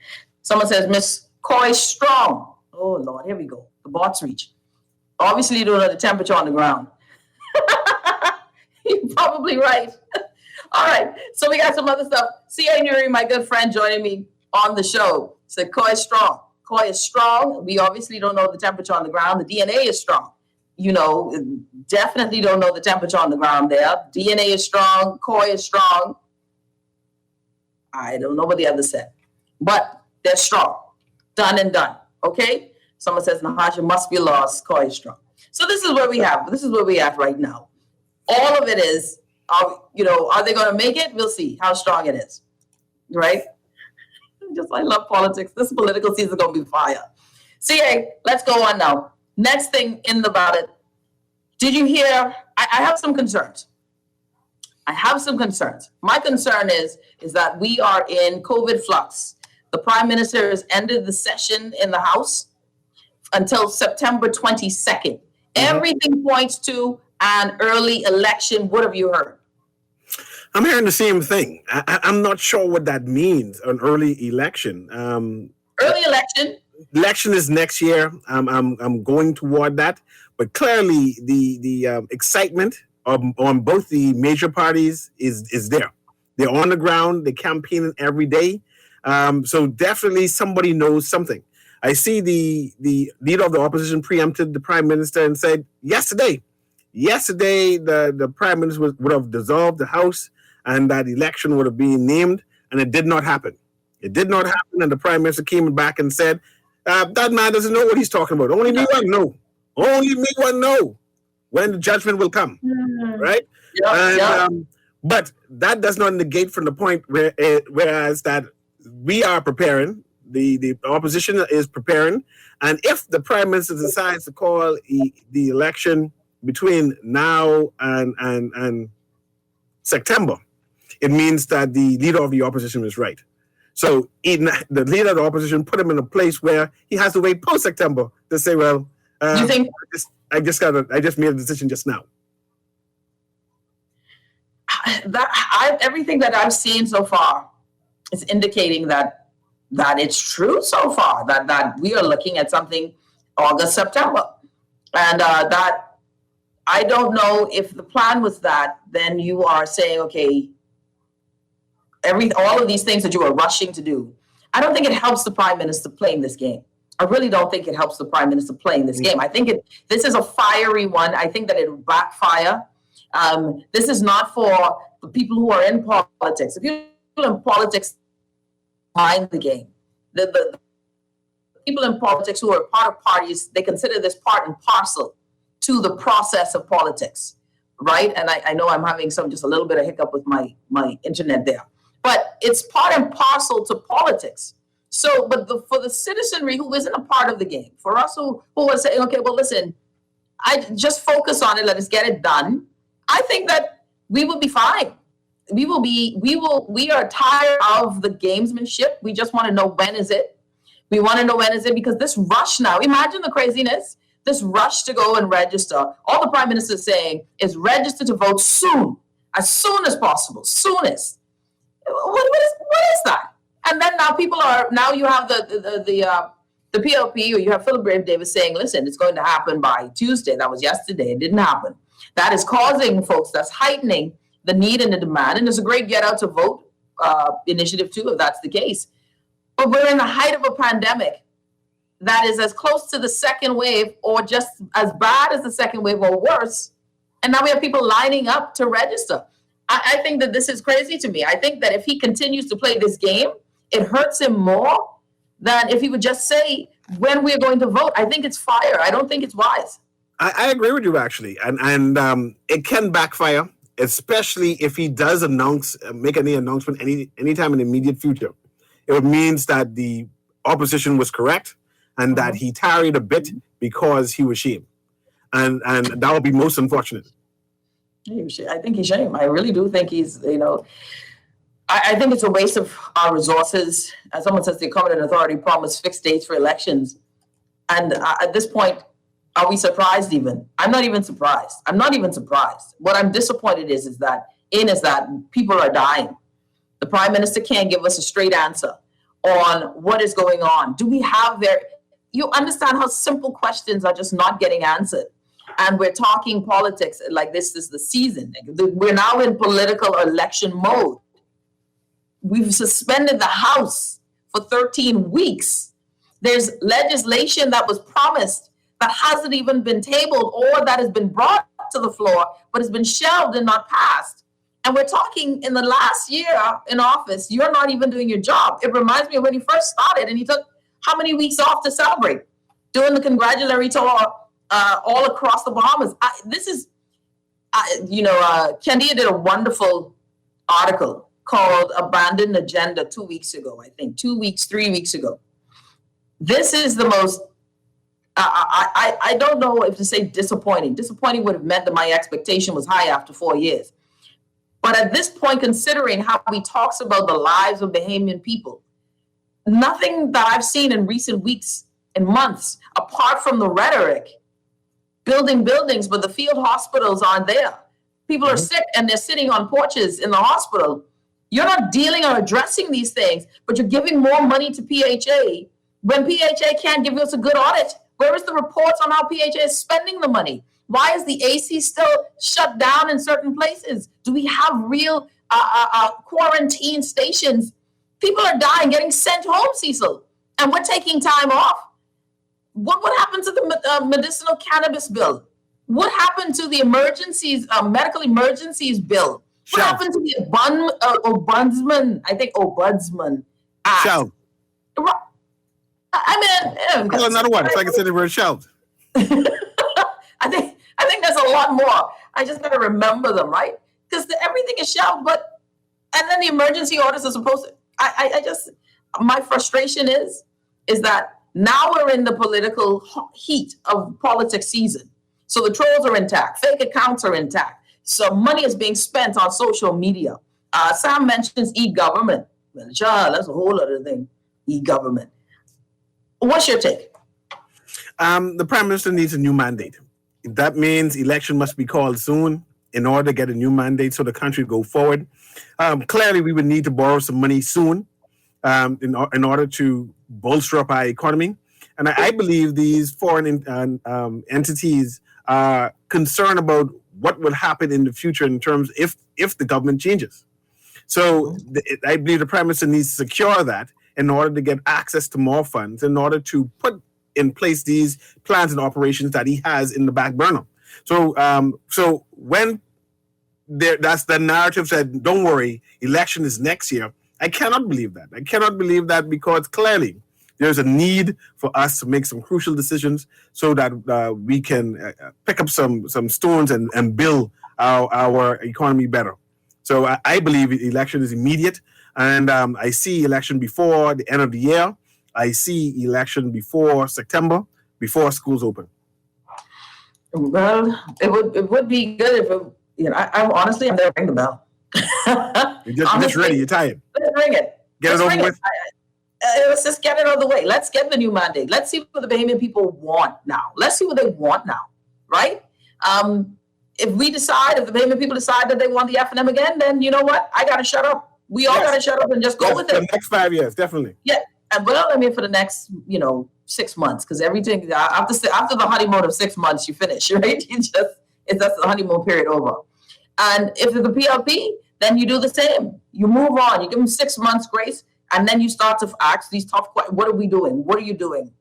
Someone says, Miss Coy Strong. Oh, Lord, here we go. The bots reach. Obviously, you don't know the temperature on the ground. You're probably right. All right. So we got some other stuff. C.A. Nuri, my good friend, joining me on the show, said Koi is strong. Koi is strong. We obviously don't know the temperature on the ground. The DNA is strong. You know, definitely don't know the temperature on the ground there. DNA is strong. Koi is strong. I don't know what the other said, but they're strong. Done and done. Okay? Someone says Nahaja must be lost. Koi is strong. So this is where we have. This is where we at right now. All of it is, are they going to make it? We'll see how strong it is. Right? I love politics. This political season is going to be fire. CA, let's go on now. Next thing in the ballot. Did you hear? I have some concerns. My concern is that we are in COVID flux. The Prime Minister has ended the session in the House until September 22nd. Everything points to an early election. What have you heard? I'm hearing the same thing. I'm not sure what that means, an early election. Early election? Election is next year. I'm going toward that. But clearly, the excitement on both the major parties is there. They're on the ground. They're campaigning every day. So definitely somebody knows something. I see the leader of the opposition preempted the Prime Minister and said yesterday the Prime Minister would have dissolved the House and that election would have been named, and it did not happen. And the Prime Minister came back and said, that man doesn't know what he's talking about. Only me one know. When the judgment will come, right? But that does not negate from the point whereas that we are preparing, the opposition is preparing, and if the Prime Minister decides to call the election between now and September, it means that the leader of the opposition is right. So the leader of the opposition put him in a place where he has to wait post-September to say, well, you think I just made a decision just now. Everything that I've seen so far is indicating that it's true so far, that we are looking at something August, September. And that I don't know if the plan was that, then you are saying, okay, all of these things that you are rushing to do. I don't think it helps the Prime Minister playing this game. I really don't think it helps the Prime Minister playing this game. I think this is a fiery one. I think that it will backfire. This is not for the people who are in politics. If people in politics behind the game, the people in politics who are part of parties, they consider this part and parcel to the process of politics, right? And I know I'm having just a little bit of hiccup with my internet there. But it's part and parcel to politics. So, but for the citizenry who isn't a part of the game, for us who are saying, okay, well, listen, I just focus on it, let us get it done. I think that we will be fine. We are tired of the gamesmanship. We just want to know when is it. We want to know when is it, because this rush now, imagine the craziness, this rush to go and register. All the Prime Minister is saying is register to vote soon, as soon as possible, soonest. What is that? And then now you have the PLP, or you have Philip Brave Davis saying, listen, it's going to happen by Tuesday. That was yesterday. It didn't happen. That is causing folks, that's heightening the need and the demand. And there's a great get out to vote initiative too, if that's the case. But we're in the height of a pandemic that is as close to the second wave or just as bad as the second wave or worse. And now we have people lining up to register. I think that this is crazy to me. I think that if he continues to play this game, it hurts him more than if he would just say when we're going to vote. I think it's fire. I don't think it's wise. I agree with you, actually. And it can backfire, especially if he does make any announcement anytime in the immediate future. It means that the opposition was correct and that he tarried a bit because he was shamed. And that would be most unfortunate. I think he's shame. I really do think he's, I think it's a waste of our resources. As someone says, the Accommodating Authority promised fixed dates for elections. And at this point, are we surprised even? I'm not even surprised. What I'm disappointed is that people are dying. The Prime Minister can't give us a straight answer on what is going on. Do we have you understand how simple questions are just not getting answered. And we're talking politics like this is the season. We're now in political election mode. We've suspended the House for 13 weeks. There's legislation that was promised that hasn't even been tabled or that has been brought to the floor, but has been shelved and not passed. And we're talking in the last year in office, you're not even doing your job. It reminds me of when he first started and he took how many weeks off to celebrate, doing the congratulatory tour all across the Bahamas. Candia did a wonderful article called Abandoned Agenda 2 weeks ago, I think, 3 weeks ago. This is the most, I don't know if to say disappointing. Disappointing would have meant that my expectation was high after 4 years. But at this point, considering how he talks about the lives of Bahamian people, nothing that I've seen in recent weeks and months, apart from the rhetoric, building buildings, but the field hospitals aren't there. People are sick and they're sitting on porches in the hospital. You're not dealing or addressing these things, but you're giving more money to PHA when PHA can't give us a good audit. Where is the reports on how PHA is spending the money? Why is the AC still shut down in certain places? Do we have real quarantine stations? People are dying, getting sent home, Cecil, and we're taking time off. What happened to the medicinal cannabis bill? What happened to the emergencies, medical emergencies bill? What happened to the Ombudsman? I think Ombudsman Act. Shelved. I mean, call another one. If I can say the word shelved. I think there's a lot more. I just got to remember them, right? Because everything is shelved, and then the emergency orders are supposed to. My frustration is that now we're in the political heat of politics season. So the trolls are intact, fake accounts are intact. So money is being spent on social media. Sam mentions e-government. Well, that's a whole other thing. E-government. What's your take? The Prime Minister needs a new mandate. That means election must be called soon in order to get a new mandate so the country go forward. Clearly, we would need to borrow some money soon in order to bolster up our economy. And I believe these foreign entities are concerned about what will happen in the future in terms if the government changes. So I believe the Prime Minister needs to secure that in order to get access to more funds, in order to put in place these plans and operations that he has in the back burner. So when that's the narrative said, don't worry, election is next year, I cannot believe that. I cannot believe that because clearly there's a need for us to make some crucial decisions so that we can pick up some stones and build our economy better. So I believe election is immediate, and I see election before the end of the year. I see election before September, before schools open. Well, it would be good if I'm honestly, I'm there to ring the bell. You're just ready. You're tired. Let's ring it. Get it over with. Let's just get it out of the way. Let's get the new mandate. Let's see what the Bahamian people want now. Let's see what they want now, right? If the Bahamian people decide that they want the F&M again, then you know what? I got to shut up. We all got to shut up and just go with it. For the next 5 years, definitely. Yeah. For the next, 6 months, because everything after the honeymoon of 6 months, you finish, right? That's the honeymoon period over. And if it's the PLP, then you do the same. You move on. You give them 6 months grace, and then you start to ask these tough questions. What are we doing? What are you doing?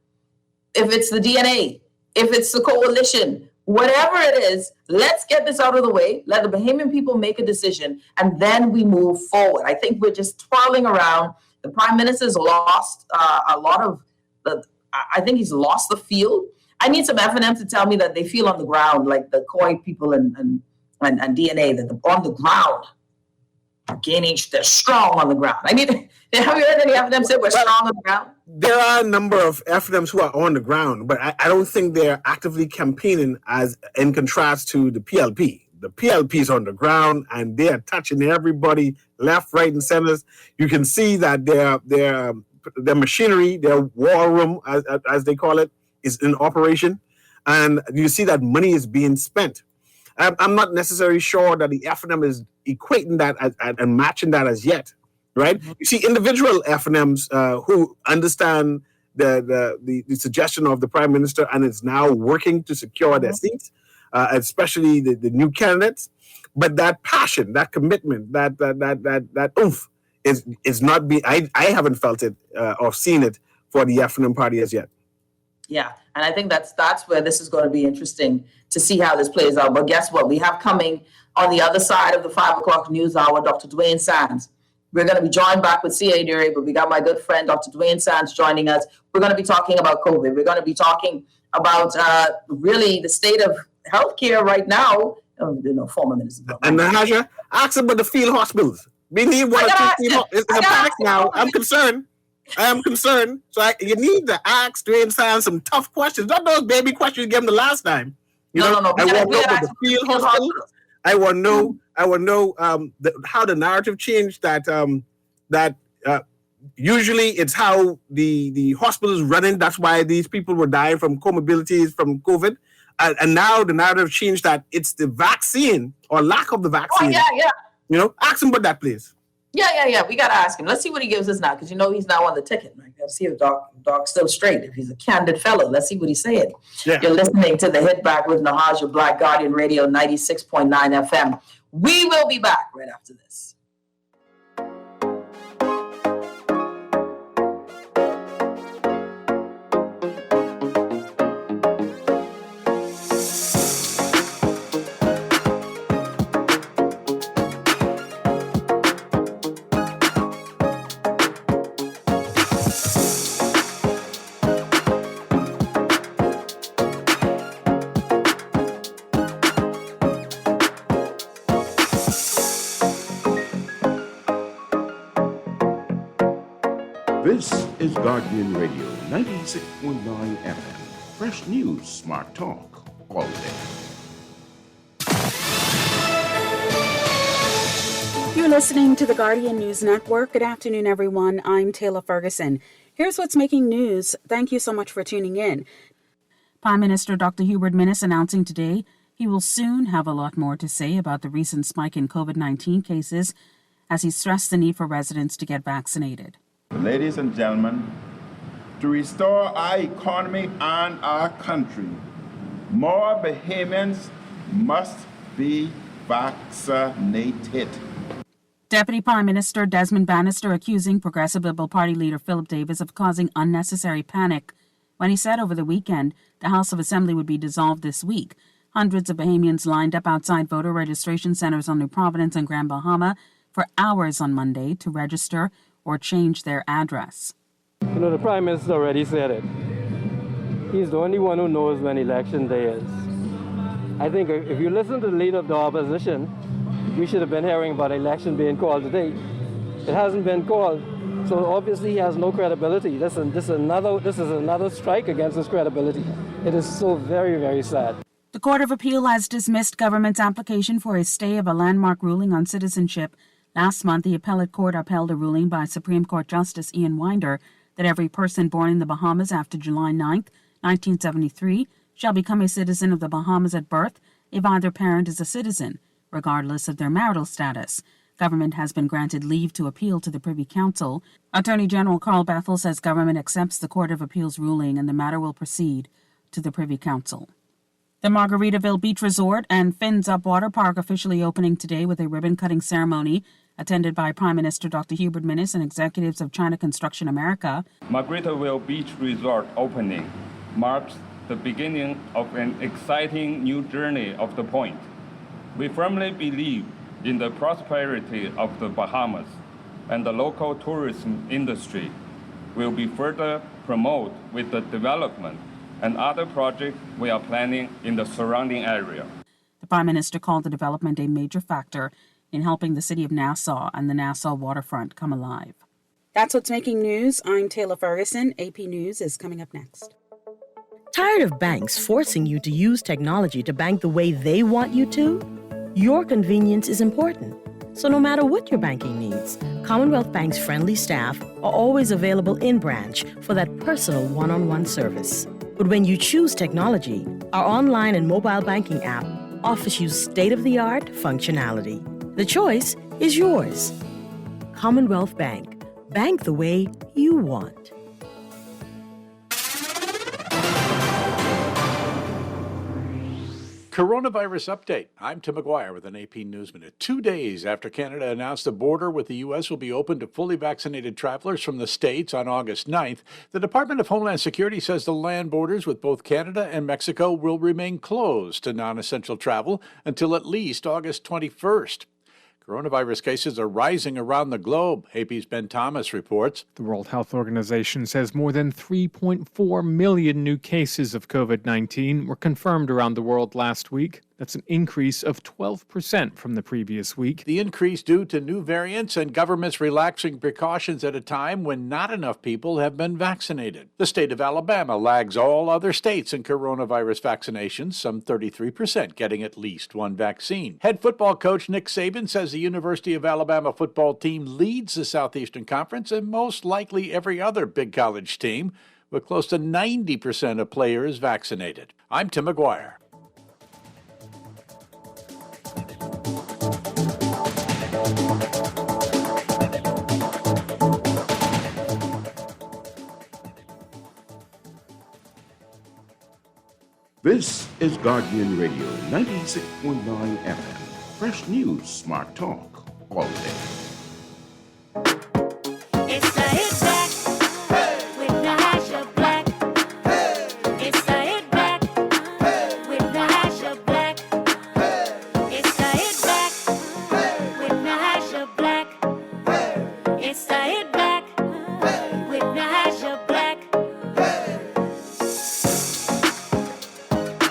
If it's the DNA, if it's the coalition, whatever it is, let's get this out of the way. Let the Bahamian people make a decision, and then we move forward. I think we're just twirling around. The Prime Minister's lost a lot of I think he's lost the feel. I need some F&M to tell me that they feel on the ground, like the Koi people and DNA, that they're on the ground. They're strong on the ground. Have you heard any F&M say we're strong on the ground? There are a number of F&Ms who are on the ground, but I don't think they're actively campaigning as in contrast to the PLP. The PLP is on the ground and they are touching everybody left, right, and centers. You can see that their machinery, their war room, as they call it, is in operation. And you see that money is being spent. I'm not necessarily sure that the F&M is equating that and matching that as yet, right? You see individual F&Ms who understand the suggestion of the Prime Minister and is now working to secure their seats, especially the new candidates. But that passion, that commitment, that oomph is not being. I haven't felt it or seen it for the FNM party as yet. Yeah, and I think that's where this is going to be interesting to see how this plays out. But guess what? We have coming on the other side of the 5 o'clock news hour, Dr. Dwayne Sands. We're going to be joined back with CA Dury, but we got my good friend, Dr. Dwayne Sands, joining us. We're going to be talking about COVID. We're going to be talking about really the state of healthcare right now. Former Minister. And Nahaja, ask about the field hospitals. We need one or two people. It's a panic now. I'm concerned. I am concerned. So you need to ask Dwayne Sands some tough questions. Not those baby questions you gave him the last time. No. I want to know about the field hospitals. I want to know how the narrative changed. That usually it's how the hospitals running. That's why these people were dying from comorbidities from COVID. And now the narrative changed that it's the vaccine or lack of the vaccine. Oh, yeah. Ask him about that, please. Yeah. We got to ask him. Let's see what he gives us now, because he's now on the ticket. I got to see if Doc's still straight, if he's a candid fellow. Let's see what he's saying. Yeah. You're listening to The Hit Back with Nahaja, Black Guardian Radio, 96.9 FM. We will be back right after this. This is Guardian Radio, 96.9 FM. Fresh news, smart talk, all day. You're listening to the Guardian News Network. Good afternoon, everyone. I'm Taylor Ferguson. Here's what's making news. Thank you so much for tuning in. Prime Minister Dr. Hubert Minnis announcing today he will soon have a lot more to say about the recent spike in COVID-19 cases as he stressed the need for residents to get vaccinated. Ladies and gentlemen, to restore our economy and our country, more Bahamians must be vaccinated. Deputy Prime Minister Desmond Bannister accusing Progressive Liberal Party leader Philip Davis of causing unnecessary panic when he said over the weekend the House of Assembly would be dissolved this week. Hundreds of Bahamians lined up outside voter registration centers on New Providence and Grand Bahama for hours on Monday to register or change their address. The Prime Minister already said it. He's the only one who knows when election day is. I think if you listen to the leader of the opposition, we should have been hearing about election being called today. It hasn't been called, so obviously he has no credibility. This is another strike against his credibility. It is so very, very sad. The Court of Appeal has dismissed government's application for a stay of a landmark ruling on citizenship. Last month, the appellate court upheld a ruling by Supreme Court Justice Ian Winder that every person born in the Bahamas after July 9, 1973, shall become a citizen of the Bahamas at birth if either parent is a citizen, regardless of their marital status. Government has been granted leave to appeal to the Privy Council. Attorney General Carl Bethel says government accepts the Court of Appeal's ruling and the matter will proceed to the Privy Council. The Margaritaville Beach Resort and Fins Up Water Park officially opening today with a ribbon-cutting ceremony attended by Prime Minister Dr. Hubert Minnis and executives of China Construction America. Margaritaville Beach Resort opening marks the beginning of an exciting new journey of the Point. We firmly believe in the prosperity of the Bahamas, and the local tourism industry will be further promoted with the development and other projects we are planning in the surrounding area. The Prime Minister called the development a major factor in helping the city of Nassau and the Nassau waterfront come alive. That's what's making news. I'm Taylor Ferguson. AP News is coming up next. Tired of banks forcing you to use technology to bank the way they want you to? Your convenience is important. So no matter what your banking needs, Commonwealth Bank's friendly staff are always available in branch for that personal one-on-one service. But when you choose technology, our online and mobile banking app offers you state-of-the-art functionality. The choice is yours. Commonwealth Bank. Bank the way you want. Coronavirus update. I'm Tim McGuire with an AP News Minute. 2 days after Canada announced the border with the U.S. will be open to fully vaccinated travelers from the States on August 9th, the Department of Homeland Security says the land borders with both Canada and Mexico will remain closed to non-essential travel until at least August 21st. Coronavirus cases are rising around the globe. AP's Ben Thomas reports. The World Health Organization says more than 3.4 million new cases of COVID-19 were confirmed around the world last week. That's an increase of 12% from the previous week. The increase due to new variants and governments relaxing precautions at a time when not enough people have been vaccinated. The state of Alabama lags all other states in coronavirus vaccinations, some 33% getting at least one vaccine. Head football coach Nick Saban says the University of Alabama football team leads the Southeastern Conference and most likely every other big college team, with close to 90% of players vaccinated. I'm Tim McGuire. This is Guardian Radio 96.9 FM. Fresh news, smart talk, all day. It's the hit back with Nahaja Black. It's the hit back with Nahaja Black. It's the hit back with Nahaja Black. It's the hit back with Nahaja Black.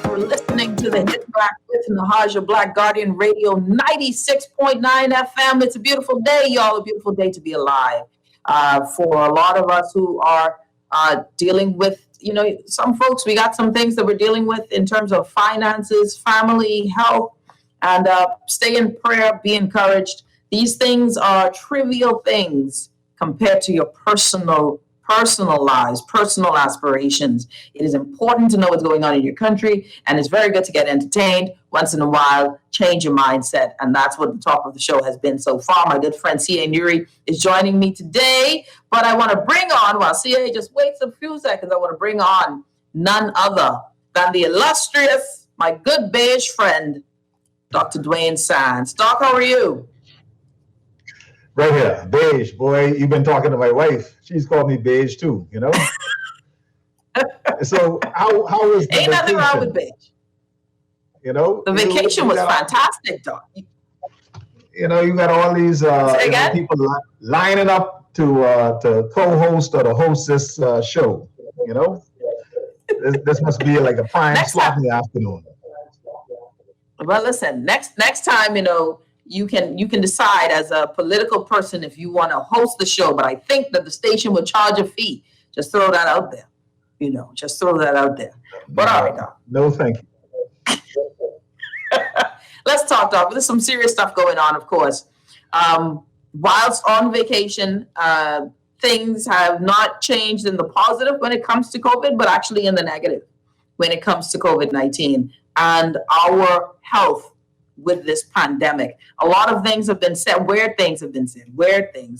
We're listening to the Hit Back with Nahaja Black, Guardian Radio 96.9 FM. It's a beautiful day, y'all. A beautiful day to be alive. For a lot of us who are dealing with, some folks, we got some things that we're dealing with in terms of finances, family, health, and stay in prayer, be encouraged. These things are trivial things compared to your personal lives, personal aspirations. It is important to know what's going on in your country, and it's very good to get entertained once in a while, change your mindset, and that's what the talk of the show has been so far. My good friend C.A. Nuri is joining me today, but I want to bring on, while C.A. just waits a few seconds, I want to bring on none other than the illustrious, my good beige friend, Dr. Dwayne Sands. Doc, how are you? Right here, beige, boy. You've been talking to my wife. She's called me beige too, So how was the Ain't nothing wrong with beige. The vacation was fantastic, Doc. You got all these people lining up to co-host or to host this show. This must be like a prime slot in the afternoon. Well, listen, next time, you can decide as a political person if you want to host the show, but I think that the station would charge a fee. Just throw that out there. Just throw that out there. But all right, Doc. No, thank you. Let's talk, Doc. There's some serious stuff going on, of course. Whilst on vacation, things have not changed in the positive when it comes to COVID, but actually in the negative when it comes to COVID-19 and our health with this pandemic. A lot of things have been said, weird things have been said,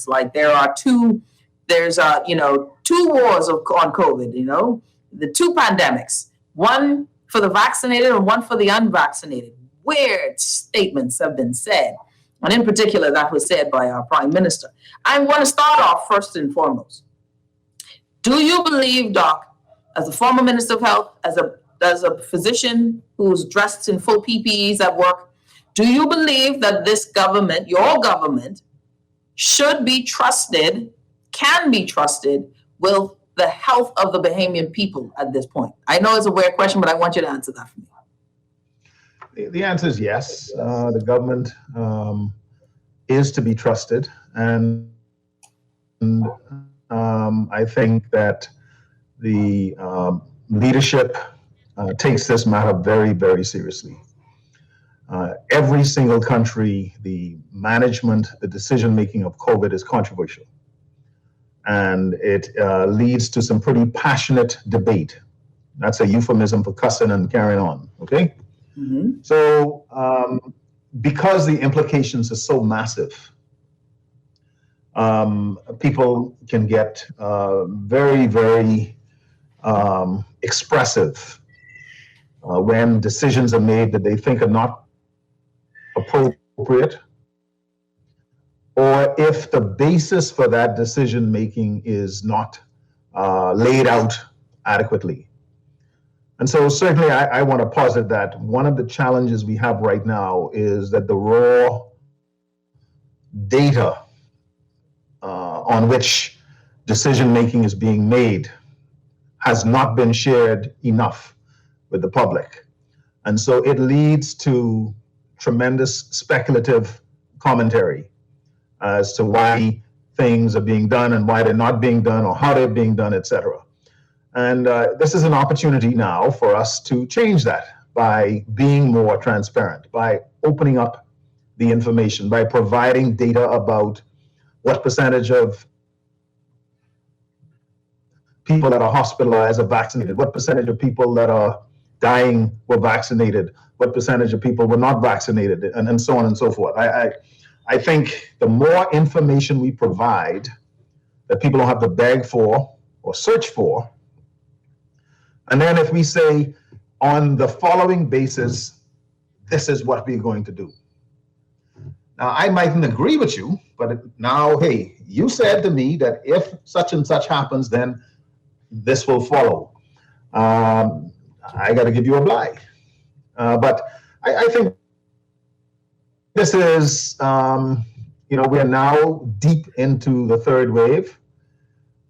like there's two wars on COVID, the two pandemics, one for the vaccinated and one for the unvaccinated. Weird statements have been said. And in particular, that was said by our Prime Minister. I want to start off first and foremost. Do you believe, Doc, as a former Minister of Health, as a physician who's dressed in full PPEs at work, do you believe that this government, your government, should be trusted, can be trusted with the health of the Bahamian people at this point? I know it's a weird question, but I want you to answer that for me. The answer is yes. The government is to be trusted. And I think that the leadership takes this matter very, very seriously. Every single country, the management, the decision-making of COVID is controversial. And it leads to some pretty passionate debate. That's a euphemism for cussing and carrying on, okay? Mm-hmm. So because the implications are so massive, people can get very, very expressive when decisions are made that they think are not appropriate, or if the basis for that decision making is not laid out adequately. And so certainly I want to posit that one of the challenges we have right now is that the raw data on which decision making is being made has not been shared enough with the public. And so it leads to tremendous speculative commentary as to why things are being done and why they're not being done or how they're being done, et cetera. And this is an opportunity now for us to change that by being more transparent, by opening up the information, by providing data about what percentage of people that are hospitalized are vaccinated, what percentage of people that are dying were vaccinated, what percentage of people were not vaccinated, and so on and so forth. I think the more information we provide that people don't have to beg for or search for, and then if we say on the following basis, this is what we're going to do. Now, I mightn't agree with you, but now, hey, you said to me that if such and such happens, then this will follow. I got to give you a bly. But I think this is, we're now deep into the third wave,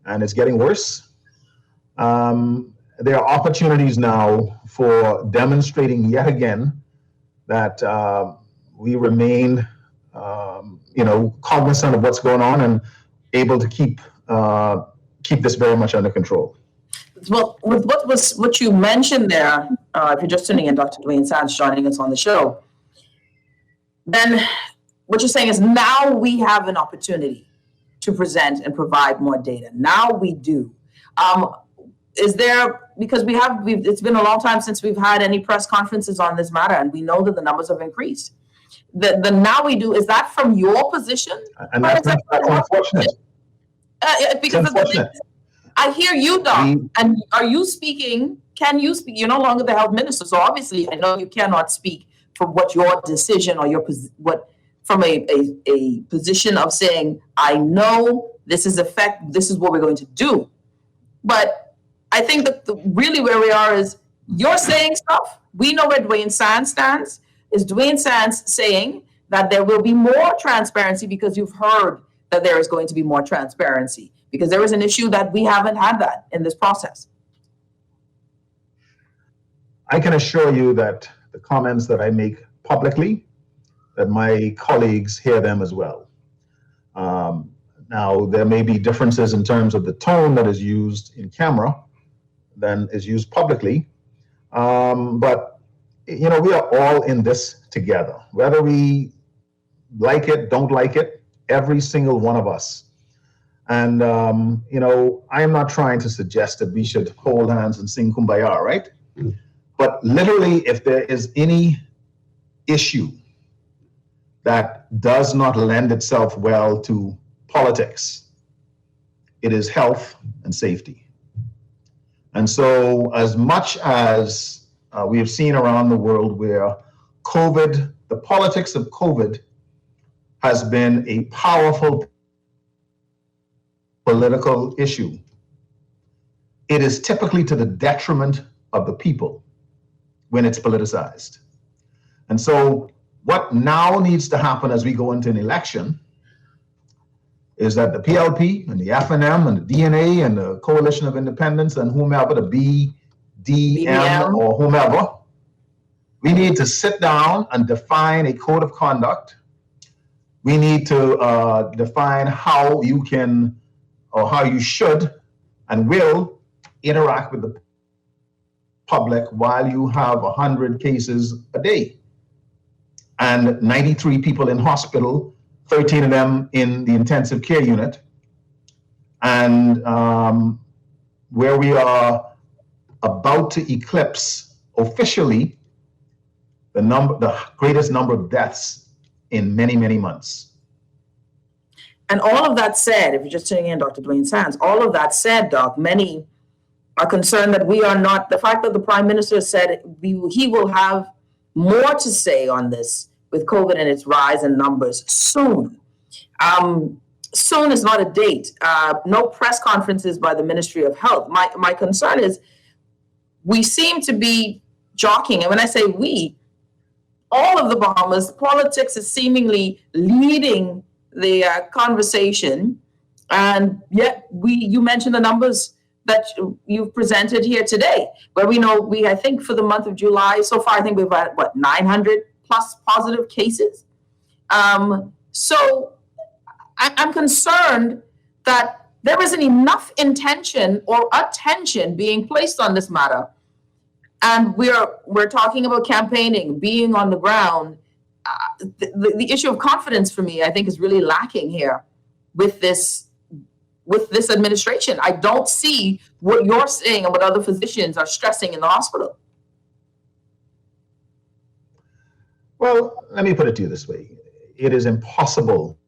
and it's getting worse. There are opportunities now for demonstrating yet again that we remain, cognizant of what's going on and able to keep this very much under control. Well, with what you mentioned there, if you're just tuning in, Dr. Dwayne Sands joining us on the show, then what you're saying is now we have an opportunity to present and provide more data. Now we do. Is there, because it's been a long time since we've had any press conferences on this matter, and we know that the numbers have increased. The now we do, is that from your position? And that's unfortunate. Because I hear you, Doc, and are you speaking? Can you speak? You're no longer the health minister, so obviously I know you cannot speak for what your decision or from a position of saying, I know this is what we're going to do. But I think that really where we are is you're saying stuff. We know where Dwayne Sands stands. Is Dwayne Sands saying that there will be more transparency because you've heard that there is going to be more transparency? Because there is an issue that we haven't had that in this process. I can assure you that the comments that I make publicly, that my colleagues hear them as well. Now, there may be differences in terms of the tone that is used in camera than is used publicly. But, we are all in this together. Whether we like it, don't like it, every single one of us. And, I am not trying to suggest that we should hold hands and sing Kumbaya, right? But literally, if there is any issue that does not lend itself well to politics, it is health and safety. And so as much as we have seen around the world where the politics of COVID has been a powerful political issue, it is typically to the detriment of the people when it's politicized. And so what now needs to happen as we go into an election is that the PLP and the FNM and the DNA and the Coalition of Independents and whomever, the BDM or whomever, we need to sit down and define a code of conduct. We need to define how you can or how you should and will interact with the public while you have 100 cases a day and 93 people in hospital, 13 of them in the intensive care unit, and where we are about to eclipse officially the greatest number of deaths in many, many months. And all of that said, if you're just tuning in, Dr. Dwayne Sands, all of that said, Doc, many are concerned that we are not, the fact that the Prime Minister said he will have more to say on this with COVID and its rise in numbers soon. Soon is not a date. No press conferences by the Ministry of Health. My concern is we seem to be jockeying, and when I say we, all of the Bahamas, politics is seemingly leading the conversation, and yet you mentioned the numbers that you've presented here today, where I think for the month of July, so far, I think we've had, 900 plus positive cases. So I'm concerned that there isn't enough intention or attention being placed on this matter. And we're talking about campaigning, being on the ground. The issue of confidence for me, I think, is really lacking here with this administration. I don't see what you're saying and what other physicians are stressing in the hospital. Well, let me put it to you this way. It is impossible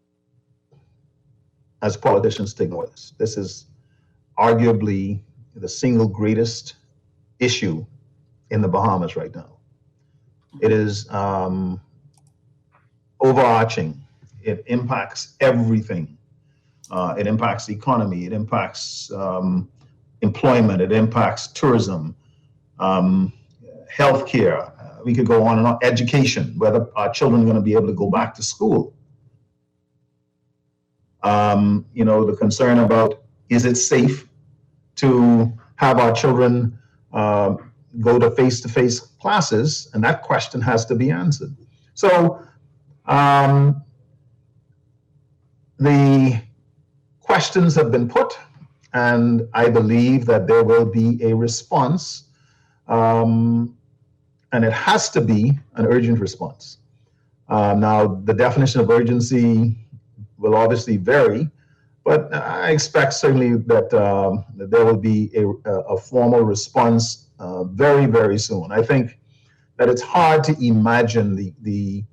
as politicians to ignore this. This is arguably the single greatest issue in the Bahamas right now. It is overarching. It impacts everything. It impacts the economy. It impacts employment. It impacts tourism, healthcare. We could go on and on. Education, whether our children are going to be able to go back to school. The concern about, is it safe to have our children go to face-to-face classes? And that question has to be answered. So the questions have been put, and I believe that there will be a response, and it has to be an urgent response. Now, the definition of urgency will obviously vary, but I expect certainly that there will be a formal response very, very soon. I think that it's hard to imagine the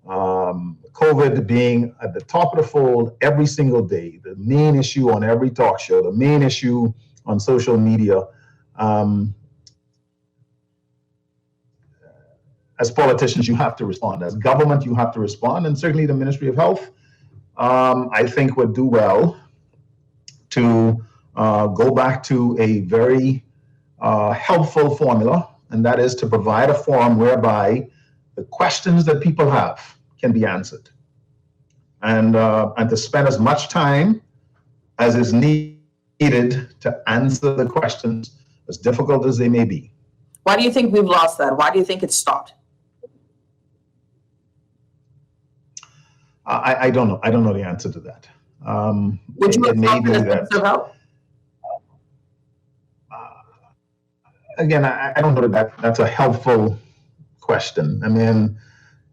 COVID being at the top of the fold every single day, the main issue on every talk show, the main issue on social media. As politicians, you have to respond. As government, you have to respond. And certainly the Ministry of Health, I think, would do well to go back to a very helpful formula, and that is to provide a forum whereby the questions that people have can be answered, and to spend as much time as is needed to answer the questions, as difficult as they may be. Why do you think we've lost that? Why do you think it's stopped? I don't know. I don't know the answer to that. Would you it may be that. Again, I don't know that that's a helpful question. I mean,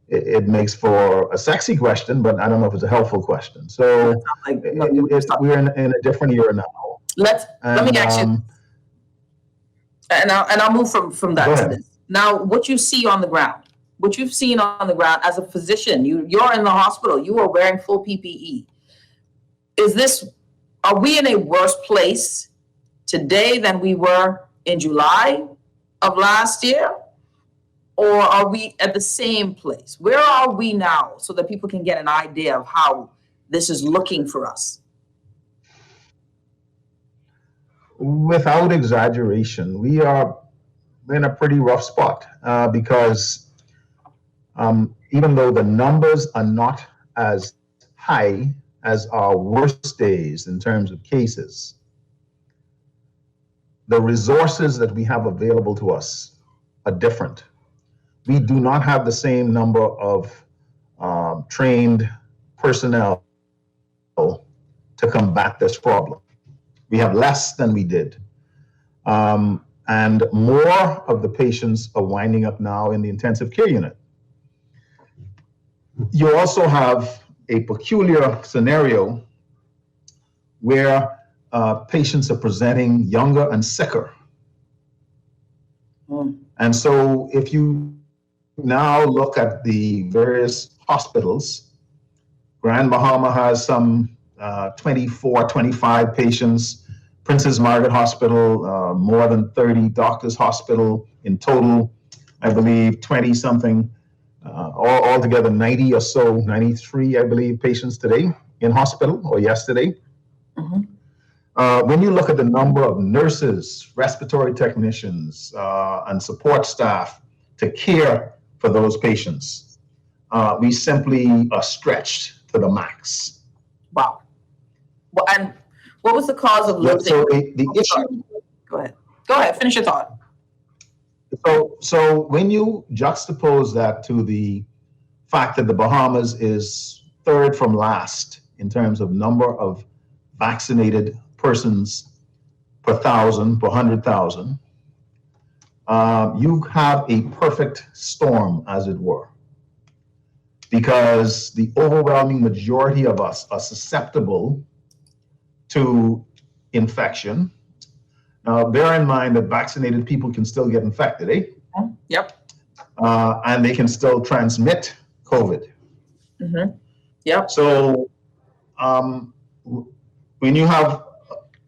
it makes for a sexy question, but I don't know if it's a helpful question. So we're in a different era now. Let me ask you, and I'll move from that to this. Now, what you see on the ground, what you've seen on the ground as a physician, you're in the hospital, you are wearing full PPE. Are we in a worse place today than we were in July of last year? Or are we at the same place? Where are we now, so that people can get an idea of how this is looking for us? Without exaggeration, we're in a pretty rough spot because even though the numbers are not as high as our worst days in terms of cases, the resources that we have available to us are different. We do not have the same number of trained personnel to combat this problem. We have less than we did. And more of the patients are winding up now in the intensive care unit. You also have a peculiar scenario where patients are presenting younger and sicker. And so if you now look at the various hospitals, Grand Bahama has some 24, 25 patients Princess Margaret Hospital, more than 30, Doctors Hospital in total, I believe 20 something, altogether 90 or so, 93, I believe, patients today in hospital or yesterday. When you look at the number of nurses, respiratory technicians, and support staff to care for those patients, we simply are stretched to the max. Wow. Well, and what was the cause of losing? So the issue. Go ahead. Finish your thought. So when you juxtapose that to the fact that the Bahamas is third from last in terms of number of vaccinated persons per 100,000, you have a perfect storm, as it were, because the overwhelming majority of us are susceptible to infection. Now, bear in mind that vaccinated people can still get infected, eh? Yep. And they can still transmit COVID. Yep. So when you have,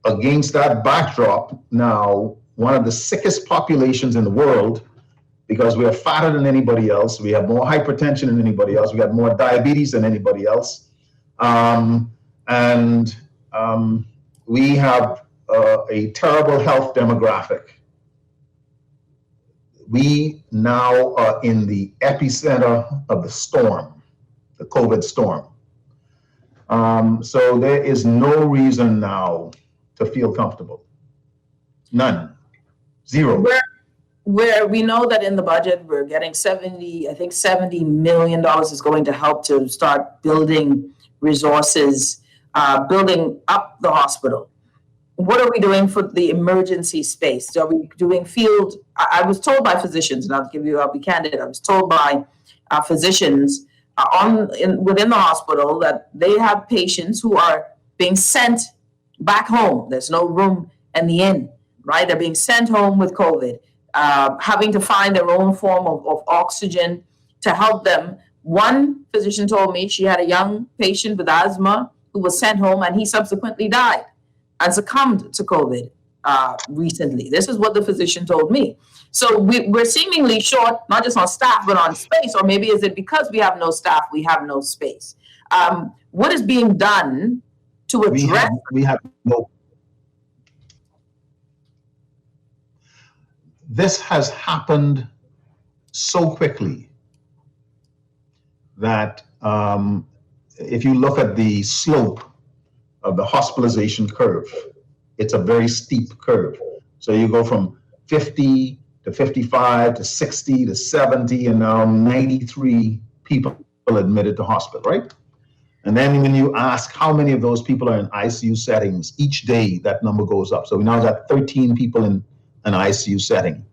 against that backdrop, now one of the sickest populations in the world, because we are fatter than anybody else, we have more hypertension than anybody else, we have more diabetes than anybody else, and we have a terrible health demographic. We now are in the epicenter of the storm, the COVID storm. So there is no reason now to feel comfortable. None. Zero. Where we know that in the budget, we're getting $70 million is going to help to start building resources, building up the hospital. What are we doing for the emergency space? Are we doing field? I was told by physicians, and I'll be candid. I was told by physicians within the hospital that they have patients who are being sent back home. There's no room in the inn, right? They're being sent home with COVID, having to find their own form of oxygen to help them. One physician told me she had a young patient with asthma who was sent home, and he subsequently died and succumbed to COVID recently. This is what the physician told me. So we're seemingly short, not just on staff, but on space, or maybe is it because we have no staff, we have no space? What is being done to address? We have no. This has happened so quickly that if you look at the slope of the hospitalization curve, it's a very steep curve. So you go from 50 to 55 to 60 to 70, and now 93 people admitted to hospital, right? And then when you ask how many of those people are in ICU settings, each day that number goes up. So we now got 13 people in an ICU setting.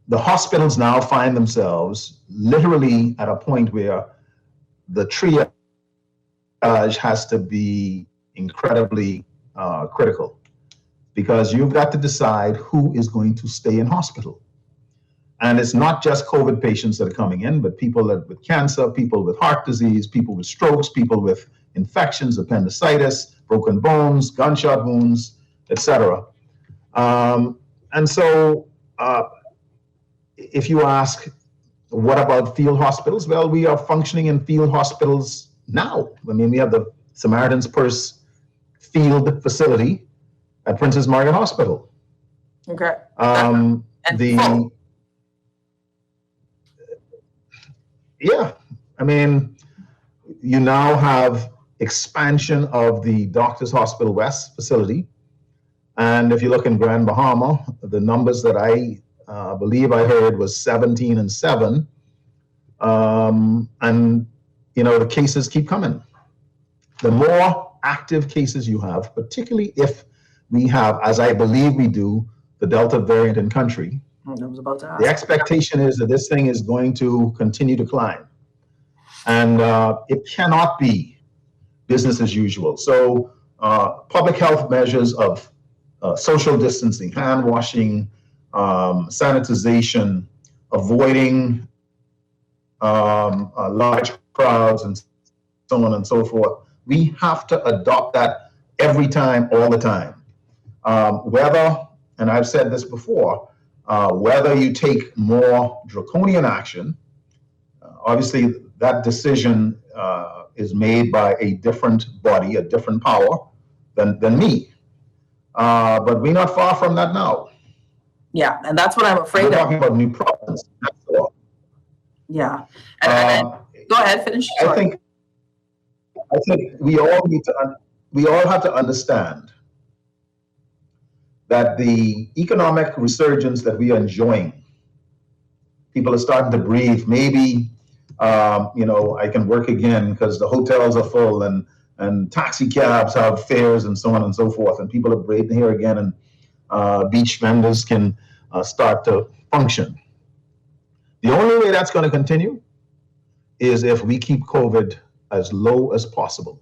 The hospitals now find themselves literally at a point where the triage has to be incredibly critical, because you've got to decide who is going to stay in hospital. And it's not just COVID patients that are coming in, but people with cancer, people with heart disease, people with strokes, people with infections, appendicitis, broken bones, gunshot wounds, etc. And so if you ask, what about field hospitals? Well, we are functioning in field hospitals now. I mean, we have the Samaritan's Purse field facility at Princess Margaret Hospital. Okay. Yeah, I mean, you now have expansion of the Doctors Hospital West facility. And if you look in Grand Bahama, the numbers that I believe I heard was 17 and 7. And, you know, the cases keep coming. The more active cases you have, particularly if we have, as I believe we do, the Delta variant in country, I was about to ask. the expectation is that this thing is going to continue to climb. And it cannot be business as usual. So public health measures of social distancing, hand washing, sanitization, avoiding large crowds, and so on and so forth, We have to adopt that every time, all the time. Whether, and I've said this before, whether you take more draconian action, obviously that decision is made by a different body, a different power than me. But we're not far from that now. Yeah, and that's what I'm afraid We're of. talking about new problems. That's all. Yeah. And go ahead, finish. I think we all have to understand that the economic resurgence that we are enjoying, people are starting to breathe. Maybe, I can work again because the hotels are full and taxi cabs have fares and so on and so forth. And people are breathing here again, and beach vendors can start to function. The only way that's going to continue is if we keep COVID as low as possible.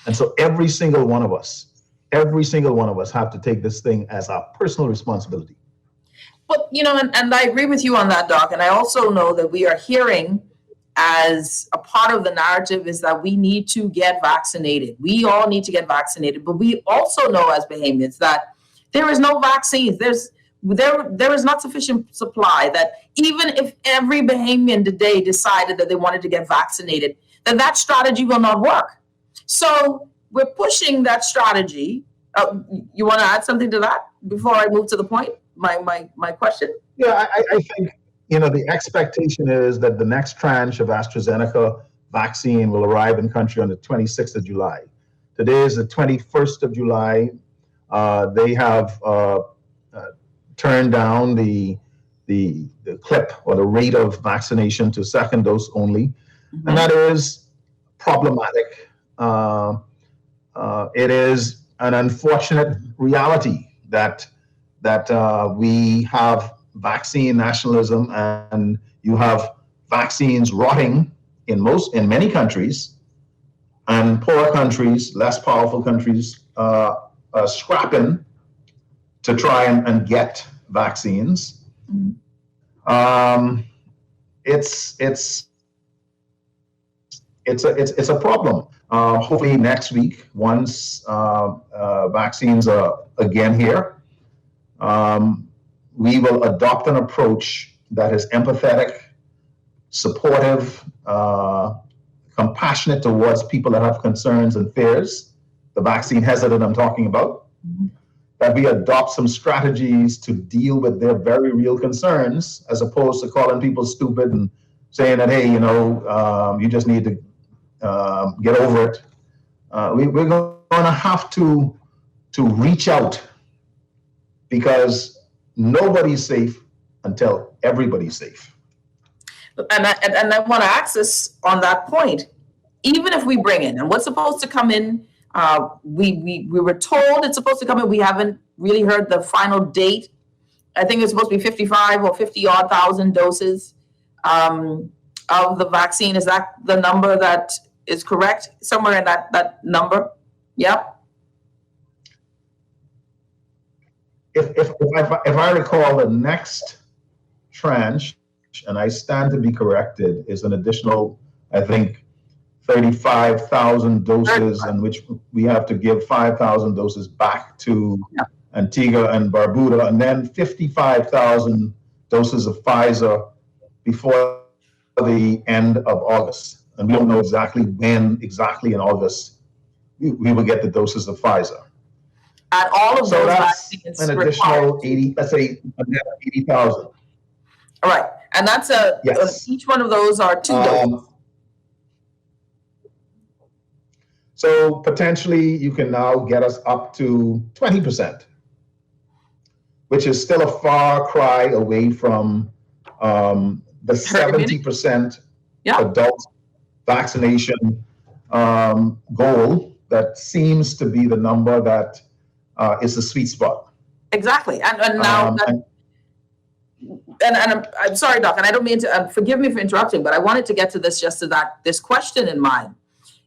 And so every single one of us have to take this thing as our personal responsibility. But, and I agree with you on that, Doc. And I also know that we are hearing as a part of the narrative is that we need to get vaccinated. We all need to get vaccinated. But we also know as Bahamians that there is no vaccines. There is not sufficient supply, that even if every Bahamian today decided that they wanted to get vaccinated, then that strategy will not work. So we're pushing that strategy. You want to add something to that before I move to the point? My question? Yeah, I think, the expectation is that the next tranche of AstraZeneca vaccine will arrive in country on the 26th of July. Today is the 21st of July. They have turned down the clip or the rate of vaccination to second dose only. Mm-hmm. And that is problematic. It is an unfortunate reality that we have vaccine nationalism, and you have vaccines rotting in many countries, and poorer countries, less powerful countries, scrapping to try and get vaccines. Mm-hmm. It's a problem. Hopefully next week, once vaccines are again here, we will adopt an approach that is empathetic, supportive, compassionate towards people that have concerns and fears, the vaccine hesitant I'm talking about, mm-hmm. that we adopt some strategies to deal with their very real concerns, as opposed to calling people stupid and saying that, hey, you just need to get over it. We're going to have to reach out, because nobody's safe until everybody's safe. And I want to access on that point. Even if we bring in, and what's supposed to come in, we were told it's supposed to come in. We haven't really heard the final date. I think it's supposed to be 55 or 50 odd thousand doses of the vaccine. Is that the number that is correct? Somewhere in that number? Yeah. If I recall, the next tranche, and I stand to be corrected, is an additional, I think, 35,000 doses, in which we have to give 5,000 doses back to Antigua and Barbuda, and then 55,000 doses of Pfizer before the end of August. And we don't know exactly when in August we will get the doses of Pfizer. And all of those vaccines an additional 80, let's say 80,000. All right. And that's yes. Each one of those are 2 doses. So potentially you can now get us up to 20%, which is still a far cry away from the 70% adult vaccination goal that seems to be the number that is the sweet spot. Exactly. And now, and I'm sorry, Doc, and I don't mean to, forgive me for interrupting, but I wanted to get to this just to this question in mind.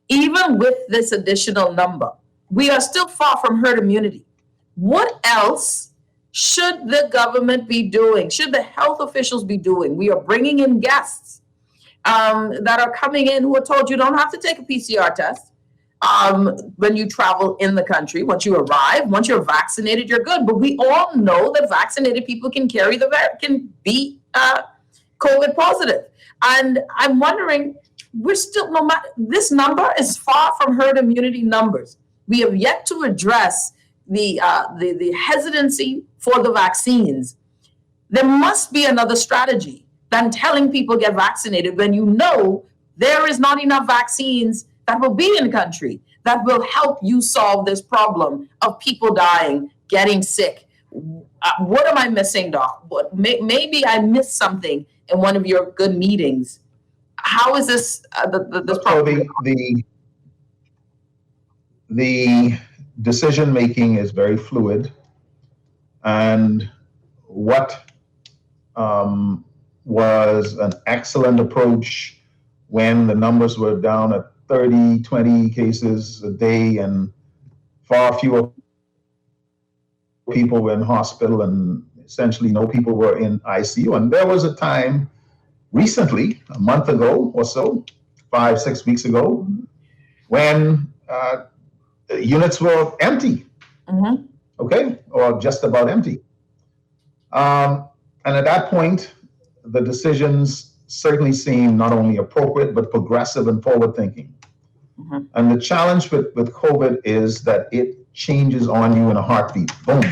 Even with this additional number, we are still far from herd immunity. What else should the government be doing? Should the health officials be doing? We are bringing in guests that are coming in who are told you don't have to take a PCR test. when you travel in the country. Once you arrive, once you're vaccinated, you're good. But we all know that vaccinated people can be COVID positive. And I'm wondering, we're still, no matter, this number is far from herd immunity numbers. We have yet to address the hesitancy for the vaccines. There must be another strategy than telling people get vaccinated when you know there is not enough vaccines that will be in the country that will help you solve this problem of people dying, getting sick. What am I missing, Doc? Maybe I missed something in one of your good meetings. How is this this problem? So the decision making is very fluid, and what was an excellent approach when the numbers were down at 30, 20 cases a day and far fewer people were in hospital and essentially no people were in ICU. And there was a time recently, a month ago or so, 5-6 weeks ago, when units were empty, okay, or just about empty. And at that point, the decisions certainly seem not only appropriate, but progressive and forward-thinking. And the challenge with COVID is that it changes on you in a heartbeat. Boom.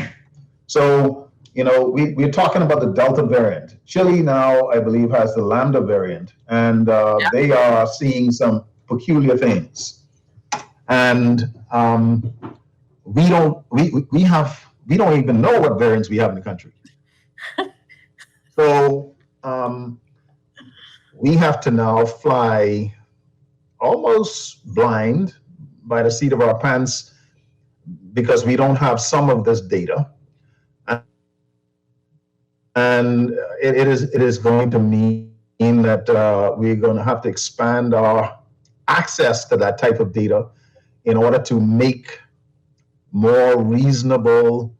So, we're talking about the Delta variant. Chile now, I believe, has the Lambda variant, and they are seeing some peculiar things. And we don't even know what variants we have in the country. So we have to now fly almost blind by the seat of our pants because we don't have some of this data. And it is going to mean that we're going to have to expand our access to that type of data in order to make more reasonable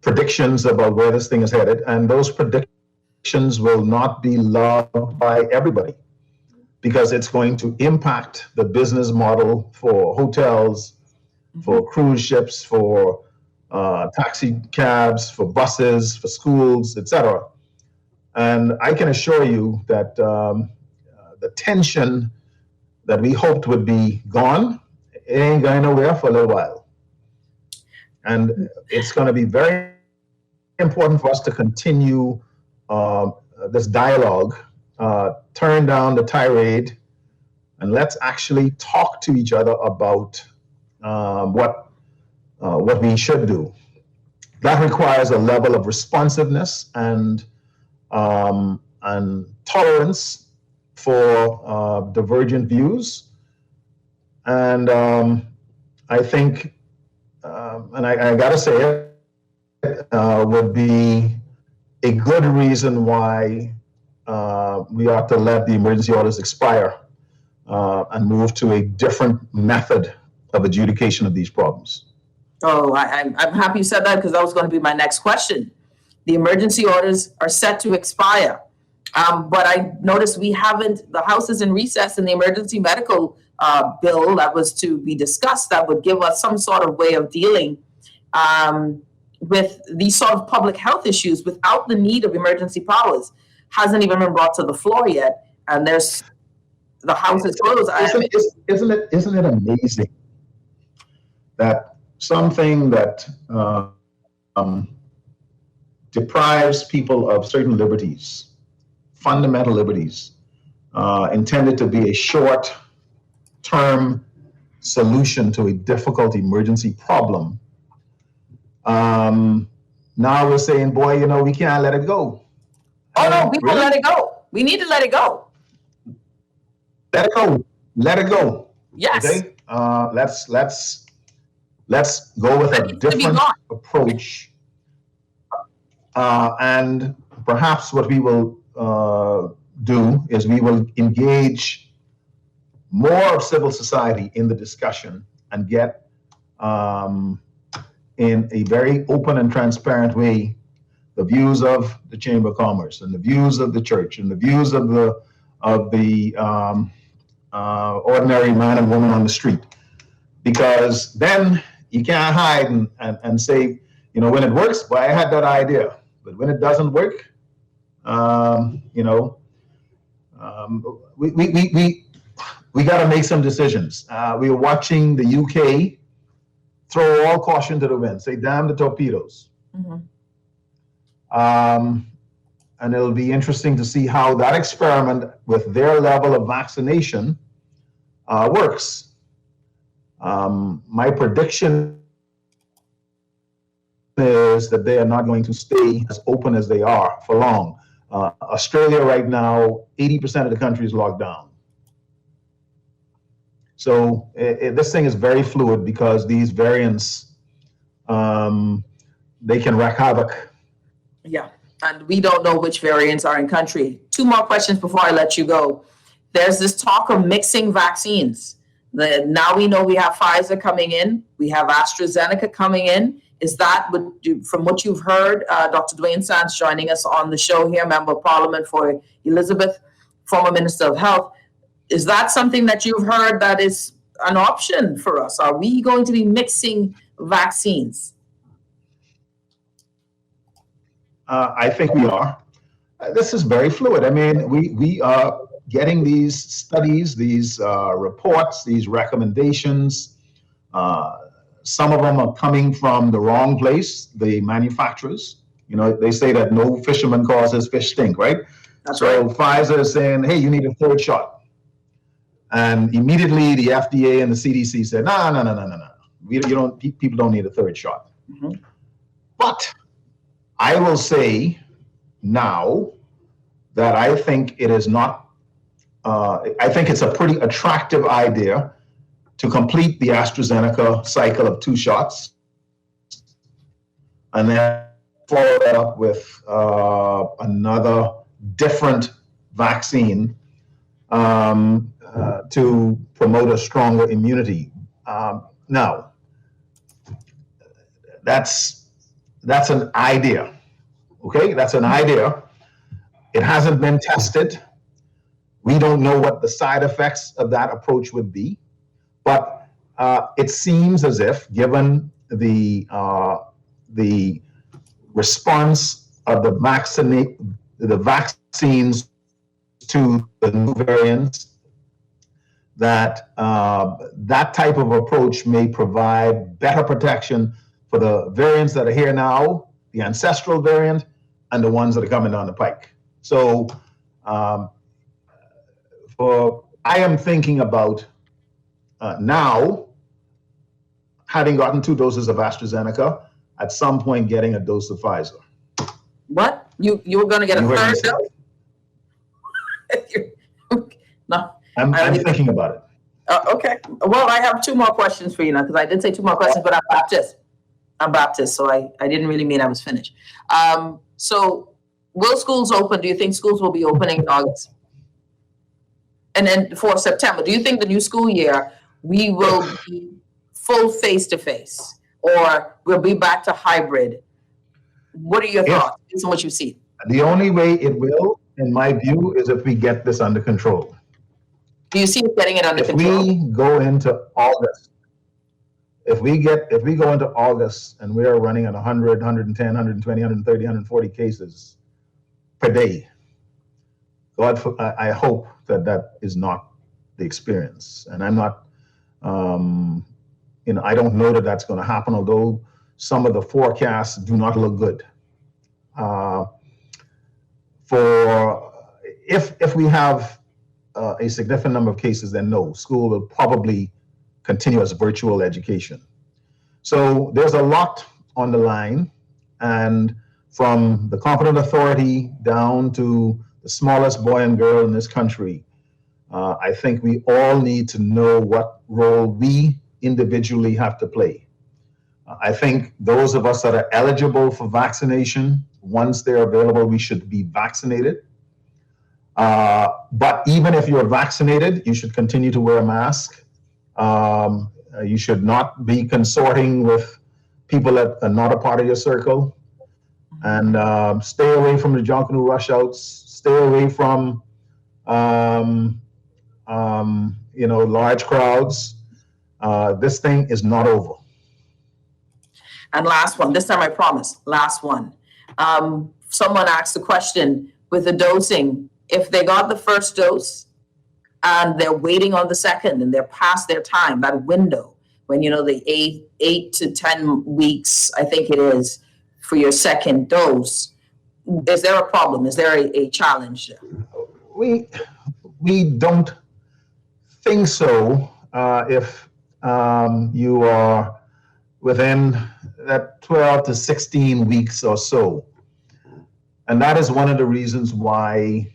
predictions about where this thing is headed. And those predictions will not be loved by everybody because it's going to impact the business model for hotels, for cruise ships, for taxi cabs, for buses, for schools, etc. And I can assure you that the tension that we hoped would be gone, it ain't going nowhere for a little while. And it's going to be very important for us to continue this dialogue, turn down the tirade, and let's actually talk to each other about what we should do. That requires a level of responsiveness and tolerance for divergent views. And I think, and I gotta say it, would be a good reason why we ought to let the emergency orders expire and move to a different method of adjudication of these problems. Oh, I'm happy you said that because that was going to be my next question. The emergency orders are set to expire. But I noticed the House is in recess, and the emergency medical bill that was to be discussed that would give us some sort of way of dealing with these sort of public health issues without the need of emergency powers hasn't even been brought to the floor yet. And the House is closed. Isn't it amazing that something that deprives people of certain liberties, fundamental liberties, intended to be a short-term solution to a difficult emergency problem. Now we're saying, boy, we can't let it go. Oh no, we won't let it go. We need to let it go. Let it go. Let it go. Yes. Okay. Let's go with a different approach. And perhaps what we will do is we will engage more of civil society in the discussion and get in a very open and transparent way the views of the Chamber of Commerce and the views of the church and the views of the ordinary man and woman on the street. Because then you can't hide and say, when it works, boy, I had that idea. But when it doesn't work, we got to make some decisions. We are watching the UK throw all caution to the wind, say, damn the torpedoes. And it'll be interesting to see how that experiment with their level of vaccination works. My prediction is that they are not going to stay as open as they are for long. Australia right now, 80% of the country is locked down. So this thing is very fluid because these variants, they can wreak havoc. Yeah, and we don't know which variants are in country. 2 more questions before I let you go. There's this talk of mixing vaccines. Now we know we have Pfizer coming in, we have AstraZeneca coming in. Is that, from what you've heard, Dr. Dwayne Sands joining us on the show here, Member of Parliament for Elizabeth, former Minister of Health, is that something that you've heard that is an option for us? Are we going to be mixing vaccines? I think we are. This is very fluid. I mean, we are getting these studies, these reports, these recommendations. Some of them are coming from the wrong place, the manufacturers. They say that no fisherman causes fish stink, right? That's so right. Pfizer is saying, hey, you need a 3rd shot. And immediately the FDA and the CDC said, no. People don't need a 3rd shot. But I will say now that I think it is not, I think it's a pretty attractive idea to complete the AstraZeneca cycle of 2 shots and then follow that up with another different vaccine to promote a stronger immunity. Now, that's an idea, okay? That's an idea. It hasn't been tested. We don't know what the side effects of that approach would be, but it seems as if, given the response of the vaccines to the new variants, that that type of approach may provide better protection for the variants that are here now, the ancestral variant, and the ones that are coming down the pike. So I am thinking about now, having gotten 2 doses of AstraZeneca, at some point getting a dose of Pfizer. What? You were going to get a 3rd dose? No. I'm thinking about it. Okay. Well, I have 2 more questions for you now, because I did say 2 more questions, but I'm Baptist, so I didn't really mean I was finished. So will schools open? Do you think schools will be opening in August? And then for September, do you think the new school year, we will be full face-to-face, or we'll be back to hybrid? What are your thoughts based on what you see? The only way it will, in my view, is if we get this under control. Do you see it getting it under control? If we go into August, if we go into August and we are running at 100, 110, 120, 130, 140 cases per day, I hope that is not the experience. And I'm not, I don't know that that's going to happen, although some of the forecasts do not look good. If we have a significant number of cases, then no, school will probably continue as virtual education. So there's a lot on the line, and from the competent authority down to the smallest boy and girl in this country, I think we all need to know what role we individually have to play. I think those of us that are eligible for vaccination, once they're available, we should be vaccinated. But even if you're vaccinated, you should continue to wear a mask. You should not be consorting with people that are not a part of your circle. And stay away from the Junkanoo rush outs. Stay away from large crowds, this thing is not over. And last one, this time I promise, last one. Someone asked the question with the dosing, if they got the first dose and they're waiting on the second and they're past their time, that window, when, the 8 to 10 weeks, I think it is, for your second dose, is there a problem? Is there a challenge there? We don't think so if you are within that 12 to 16 weeks or so. And that is one of the reasons why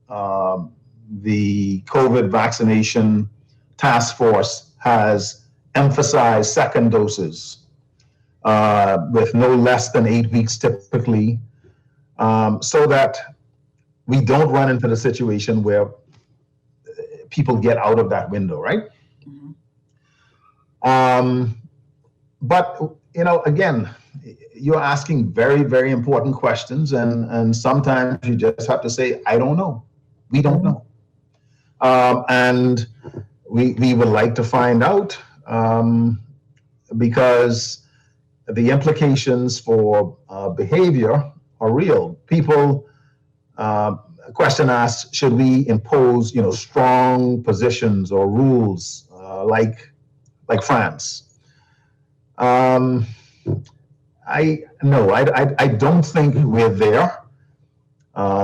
the COVID vaccination task force has emphasized second doses with no less than 8 weeks typically, so that we don't run into the situation where people get out of that window, right? But, again, you're asking very, very important questions, and sometimes you just have to say, I don't know. We don't know. And we would like to find out because the implications for behavior are real. People, a question asked, should we impose, strong positions or rules like France? I don't think we're there.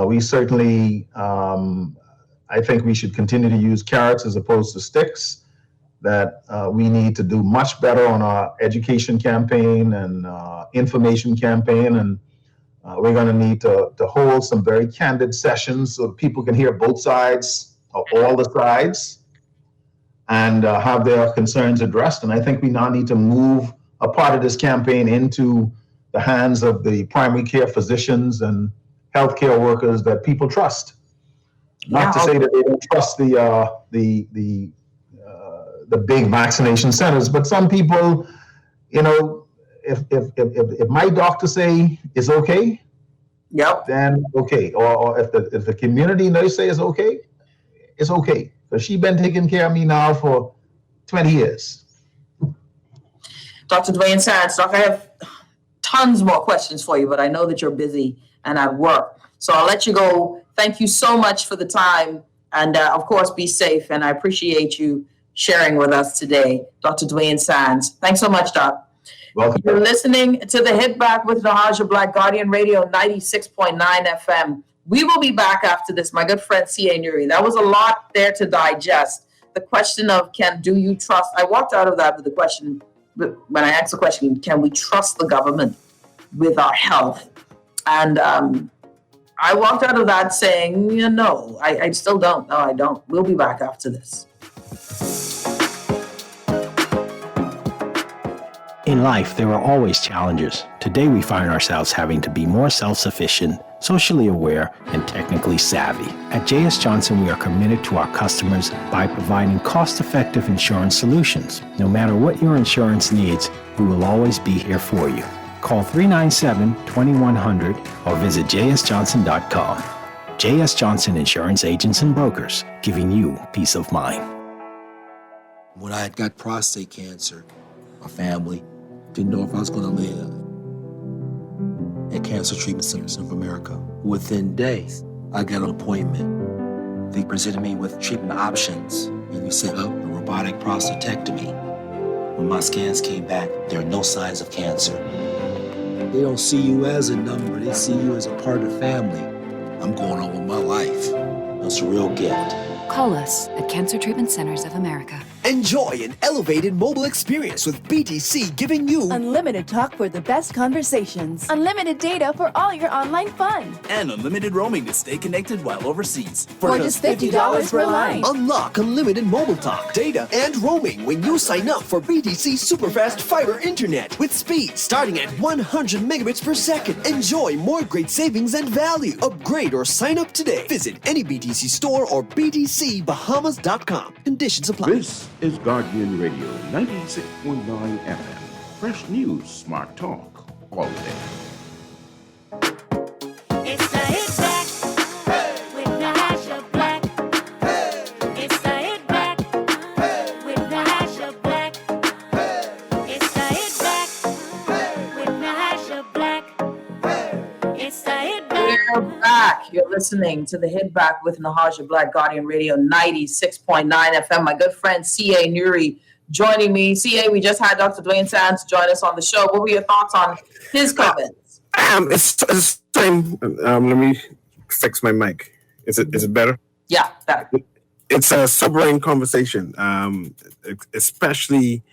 We certainly, I think we should continue to use carrots as opposed to sticks, that we need to do much better on our education campaign and information campaign. And we're going to need to hold some very candid sessions so that people can hear both sides, or all the sides, and have their concerns addressed. And I think we now need to move a part of this campaign into the hands of the primary care physicians and healthcare workers that people trust. Not to say that they don't trust the big vaccination centers, but some people, if my doctor say it's okay, then okay. Or if the community nurse say it's okay, it's okay. Because she's been taking care of me now for 20 years. Dr. Dwayne Sands, Doc, I have tons more questions for you, but I know that you're busy and at work. So I'll let you go. Thank you so much for the time. And of course, be safe. And I appreciate you sharing with us today, Dr. Dwayne Sands. Thanks so much, Doc. Welcome. You're listening to the Hit Back with Nahaja Black, Guardian Radio 96.9 FM. We will be back after this. My good friend, C.A. Nuri. That was a lot there to digest. The question of do you trust? I walked out of that with the question, when I asked the question, can we trust the government with our health? And I walked out of that saying, no, I still don't. No, I don't. We'll be back after this. In life, there are always challenges. Today, we find ourselves having to be more self-sufficient, socially aware, and technically savvy. At J.S. Johnson, we are committed to our customers by providing cost-effective insurance solutions. No matter what your insurance needs, we will always be here for you. Call 397-2100 or visit jsjohnson.com. J.S. Johnson Insurance Agents and Brokers, giving you peace of mind. When I had got prostate cancer, my family didn't know if I was going to live. At Cancer Treatment Centers of America, within days, I got an appointment. They presented me with treatment options, and we set up a robotic prostatectomy. When my scans came back, there are no signs of cancer. They don't see you as a number, they see you as a part of the family. I'm going on with my life. It's a real gift. Call us at Cancer Treatment Centers of America. Enjoy an elevated mobile experience with BTC, giving you unlimited talk for the best conversations, unlimited data for all your online fun, and unlimited roaming to stay connected while overseas. For just $50 per line. Unlock unlimited mobile talk, data, and roaming when you sign up for BTC Superfast Fiber Internet with speed starting at 100 megabits per second. Enjoy more great savings and value. Upgrade or sign up today. Visit any BTC store or btcbahamas.com. Conditions apply. This is Guardian Radio 96.9 FM. Fresh news, smart talk, all day. It's the Hit Back with Nahaja Black. It's the Hit listening to the Hit Back with Nahaja Black Guardian Radio 96.9 FM. My good friend C.A. Nuri joining me. C.A., we just had Dr. Dwayne Sands join us on the show. What were your thoughts on his comments? It's time. Let me fix my mic. Is it better? Yeah, better. It's a sobering conversation, especially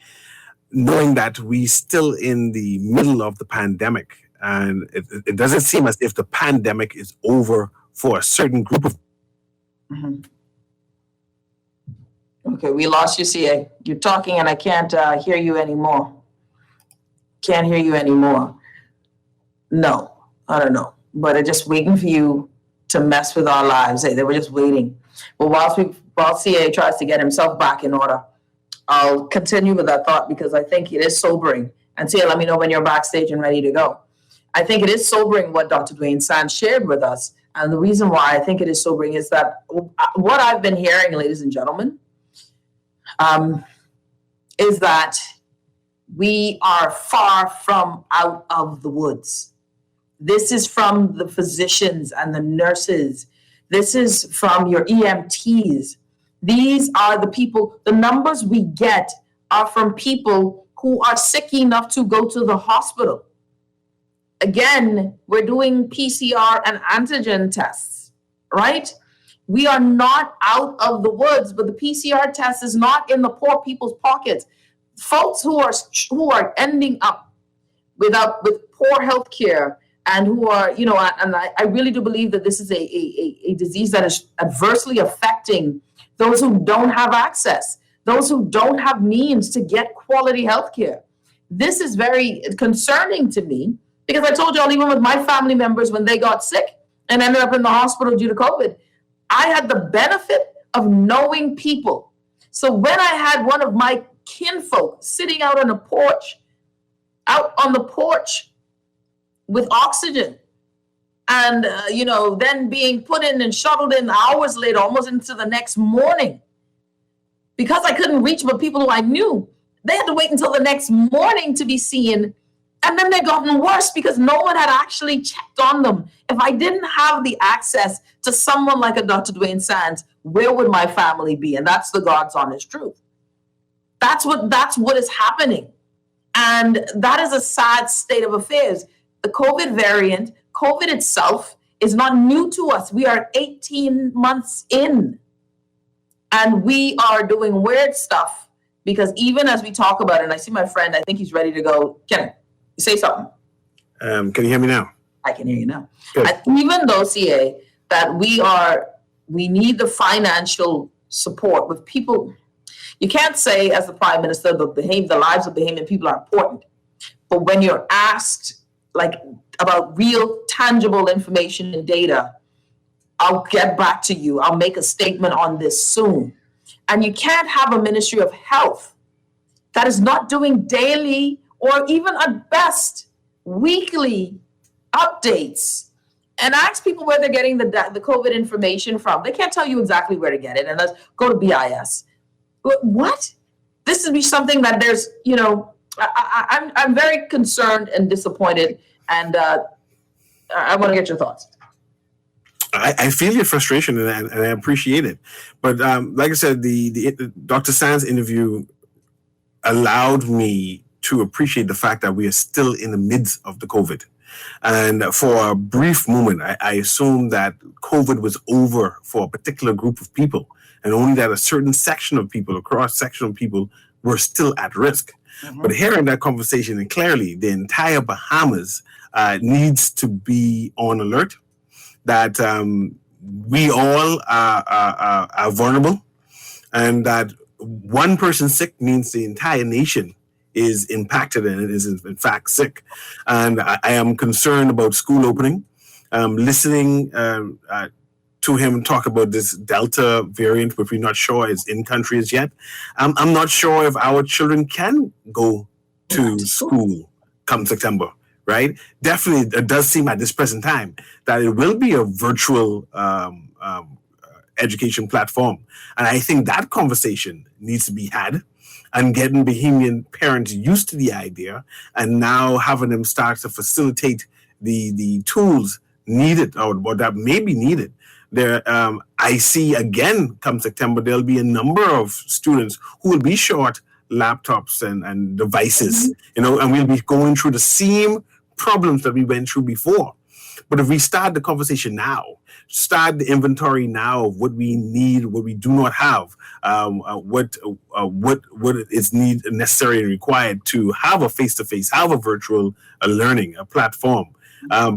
knowing that we still in the middle of the pandemic. And it doesn't seem as if the pandemic is over for a certain group of. Mm-hmm. Okay, we lost you, CA. You're talking and I can't hear you anymore. Can't hear you anymore. No, I don't know. But they're just waiting for you to mess with our lives. Hey, they were just waiting. But while CA tries to get himself back in order, I'll continue with that thought because I think it is sobering. And CA, let me know when you're backstage and ready to go. I think it is sobering what Dr. Dwayne Sands shared with us. And the reason why I think it is sobering is that what I've been hearing, ladies and gentlemen, is that we are far from out of the woods. This is from the physicians and the nurses. This is from your EMTs. These are the people, the numbers we get are from people who are sick enough to go to the hospital. Again, we're doing PCR and antigen tests, right? We are not out of the woods, but the PCR test is not in the poor people's pockets. Folks who are ending up with poor health care and who are, and I really do believe that this is a disease that is adversely affecting those who don't have access, those who don't have means to get quality health care. This is very concerning to me because I told y'all, even with my family members, when they got sick and ended up in the hospital due to COVID, I had the benefit of knowing people. So when I had one of my kinfolk sitting out on the porch with oxygen and, then being put in and shuttled in hours later, almost into the next morning, because I couldn't reach but people who I knew, they had to wait until the next morning to be seen. And then they've gotten worse because no one had actually checked on them. If I didn't have the access to someone like a Dr. Dwayne Sands, where would my family be? And that's the God's honest truth. That's what is happening. And that is a sad state of affairs. The COVID variant, COVID itself, is not new to us. We are 18 months in. And we are doing weird stuff because even as we talk about it, and I see my friend, I think he's ready to go. Ken, say something. Can you hear me now? I can hear you now. Even though, CA, that we need the financial support with people. You can't say, as the Prime Minister, the lives of Bahamian people are important. But when you're asked about real, tangible information and data, I'll get back to you. I'll make a statement on this soon. And you can't have a Ministry of Health that is not doing daily or even at best weekly updates and ask people where they're getting the COVID information from. They can't tell you exactly where to get it. And let's go to BIS. What? This would be something that there's, I'm very concerned and disappointed. And I want to get your thoughts. I feel your frustration and I appreciate it. But like I said, the Dr. Sands interview allowed me to appreciate the fact that we are still in the midst of the COVID. And for a brief moment, I assumed that COVID was over for a particular group of people, and only that a certain section of people, a cross-section of people, were still at risk. Mm-hmm. But hearing that conversation, and clearly the entire Bahamas needs to be on alert, that we all are vulnerable, and that one person sick means the entire nation is impacted and it is in fact sick. And I am concerned about school opening. Listening to him talk about this Delta variant, which we're not sure is in countries yet. I'm not sure if our children can go to school come September, right? Definitely, it does seem at this present time that it will be a virtual education platform. And I think that conversation needs to be had, and getting Bahamian parents used to the idea and now having them start to facilitate the tools needed or that may be needed. There, I see again come September, there'll be a number of students who will be short laptops and devices, and we'll be going through the same problems that we went through before. But if we start the conversation now, start the inventory now of what we need, what we do not have, what is necessary and required to have a face-to-face, have a virtual learning, a platform.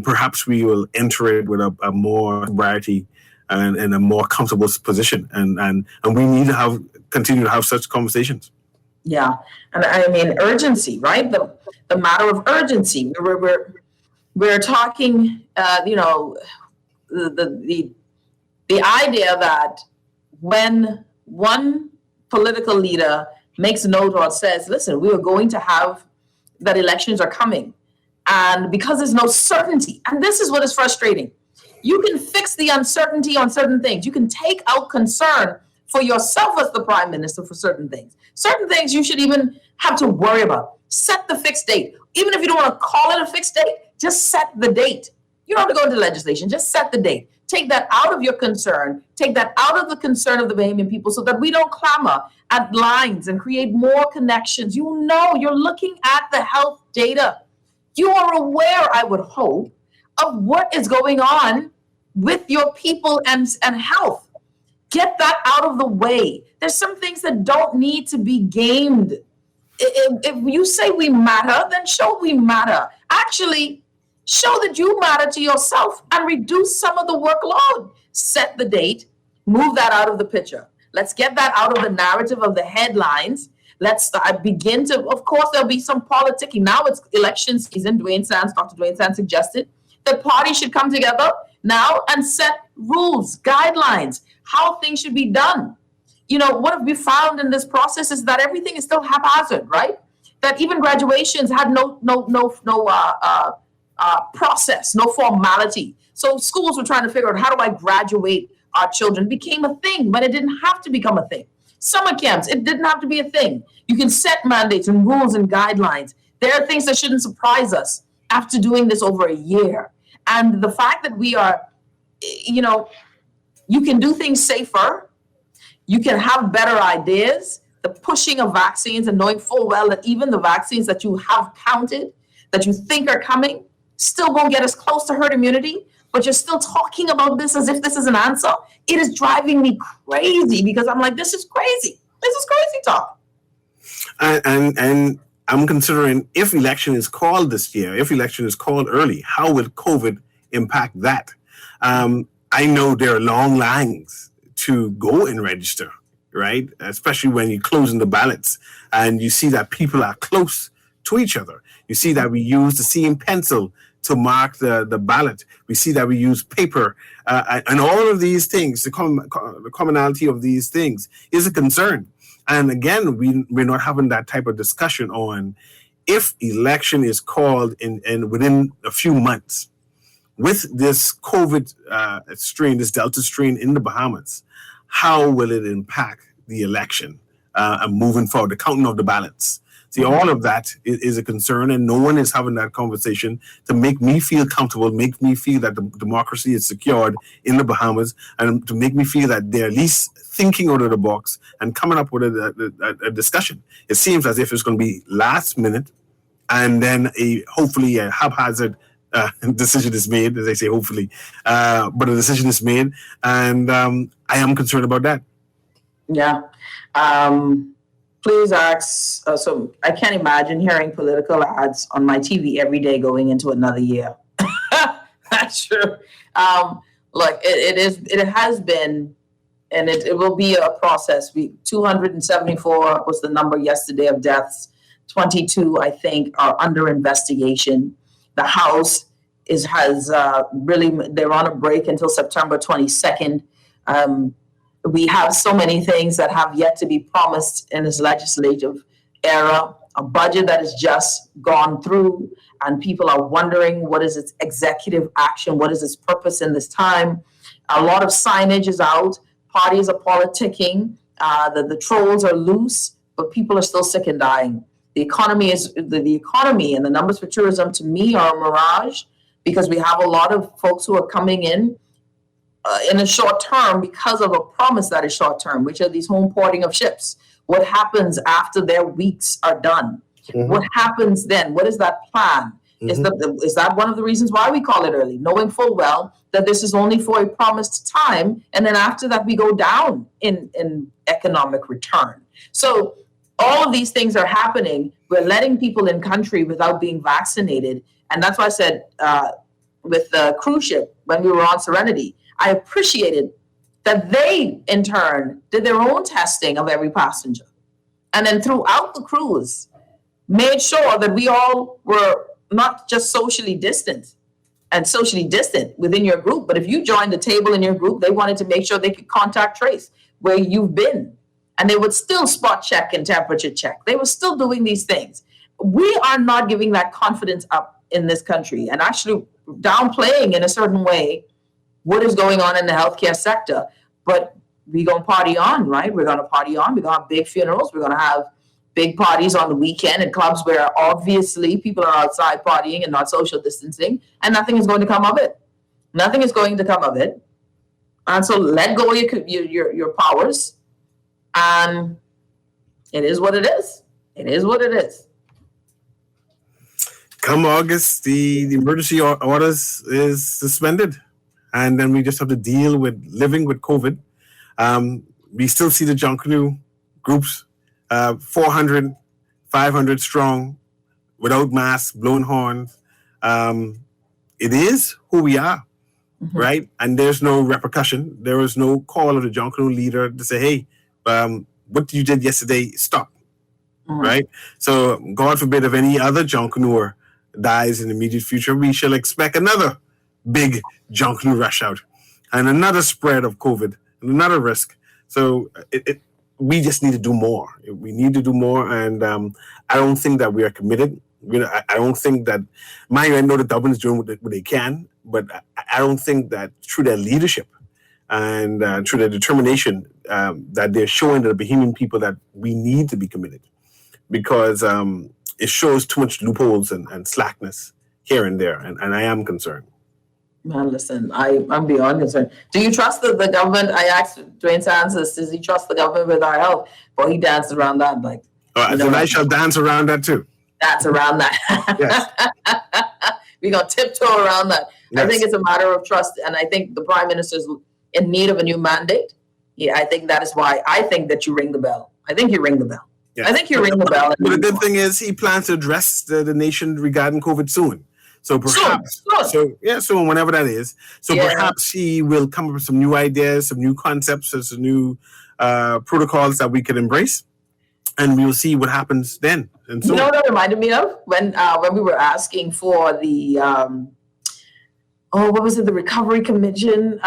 Perhaps we will enter it with a more variety and a more comfortable position, and we need to continue to have such conversations. Yeah, and I mean urgency, right? The matter of urgency. We're talking, the idea that when one political leader makes a note or says, listen, we are going to have that elections are coming. And because there's no certainty, and this is what is frustrating, you can fix the uncertainty on certain things. You can take out concern for yourself as the prime minister for certain things. Certain things you should even have to worry about. Set the fixed date. Even if you don't want to call it a fixed date, just set the date. You don't have to go into legislation. Just set the date. Take that out of your concern. Take that out of the concern of the Bahamian people so that we don't clamor at lines and create more connections. You're looking at the health data. You are aware, I would hope, of what is going on with your people and health. Get that out of the way. There's some things that don't need to be gamed. If you say we matter, then show we matter. Actually, show that you matter to yourself and reduce some of the workload. Set the date, move that out of the picture. Let's get that out of the narrative of the headlines. Let's begin to, of course, there'll be some politicking. Now it's election season. Dr. Dwayne Sands suggested that parties should come together now and set rules, guidelines, how things should be done. What we found in this process is that everything is still haphazard, right? That even graduations had no process, no formality. So schools were trying to figure out, how do I graduate our children? It became a thing, but it didn't have to become a thing. Summer camps, it didn't have to be a thing. You can set mandates and rules and guidelines. There are things that shouldn't surprise us after doing this over a year. And the fact that we are, you can do things safer. You can have better ideas. The pushing of vaccines and knowing full well that even the vaccines that you have counted, that you think are coming, still won't get us close to herd immunity, but you're still talking about this as if this is an answer. It is driving me crazy because I'm like, this is crazy. This is crazy talk. And I'm considering if election is called this year, if election is called early, how will COVID impact that? I know there are long lines to go and register, right? Especially when you're closing the ballots and you see that people are close to each other. You see that we use the same pencil to mark the ballot. We see that we use paper and all of these things, the commonality of these things is a concern. And again, we're not having that type of discussion on if election is called in within a few months with this COVID strain, this Delta strain in the Bahamas. How will it impact the election and moving forward, the counting of the ballots? See, all of that is a concern, and no one is having that conversation to make me feel comfortable, make me feel that the democracy is secured in the Bahamas, and to make me feel that they're at least thinking out of the box and coming up with a discussion. It seems as if it's going to be last minute, and then hopefully a haphazard decision is made, as I say, hopefully, but a decision is made, and I am concerned about that. Yeah. Please ask. So I can't imagine hearing political ads on my TV every day going into another year. That's true. Look, it has been, and it will be a process. 274 was the number yesterday of deaths. 22, I think, are under investigation. The House has really, they're on a break until September 22nd. We have so many things that have yet to be promised in this legislative era, a budget that has just gone through, and people are wondering what is its executive action, what is its purpose in this time. A lot of signage is out, parties are politicking, the trolls are loose, but people are still sick and dying. The economy and the numbers for tourism to me are a mirage. because we have a lot of folks who are coming in a short term because of a promise that is short term, which are these home porting of ships. What happens after their weeks are done? What happens then? What is that plan? Is that one of the reasons why we call it early, knowing full well that this is only for a promised time, and then after that we go down in economic return. So all of these things are happening. We're letting people in country without being vaccinated, and that's why I said with the cruise ship when we were on Serenity, I appreciated that they in turn did their own testing of every passenger, and then throughout the cruise made sure that we all were not just socially distant within your group, but if you joined the table in your group, they wanted to make sure they could contact trace where you've been. And they would still spot check and temperature check. They were still doing these things. We are not giving that confidence up in this country and actually downplaying in a certain way what is going on in the healthcare sector. But we're going to party on, right? We're going to party on. We're going to have big funerals. We're going to have big parties on the weekend at clubs where obviously people are outside partying and not social distancing, and nothing is going to come of it. Nothing is going to come of it. And so let go of your powers. And it is what it is. It is what it is. Come August, the emergency orders is suspended. And then we just have to deal with living with COVID. We still see the Junkanoo groups, 400, 500 strong, without masks, blowing horns. It is who we are, right? And there's no repercussion. There was no call of the Junkanoo leader to say, hey, what you did yesterday, stop, right? So God forbid if any other Junkanoo dies in the immediate future, we shall expect another big Junkanoo rush out and another spread of COVID and another risk. So we just need to do more. We need to do more, and I don't think that we are committed. I don't think that, I know the government is doing what they can, but I don't think that through their leadership and through their determination that they're showing to the Bahamian people that we need to be committed, because it shows too much loopholes and slackness here and there, and I am concerned. Man, listen, I'm beyond concerned. Do you trust the government? I asked Dwayne Sands, does he trust the government with our health? Well, he danced around that. Like, then I shall dance around that too. Dance around that. Yes. We're going to tiptoe around that. Yes. I think it's a matter of trust. And I think the Prime Minister's in need of a new mandate. Yeah, I think that is why I think that you ring the bell. I think you ring the bell. Yes. I think you ring the bell. But the good thing is he plans to address the nation regarding COVID soon. So perhaps, soon, whenever that is. So perhaps he will come up with some new ideas, some new concepts, some new protocols that we can embrace, and we will see what happens then. And so, you know what that reminded me of when we were asking for the what was it? The Recovery Commission,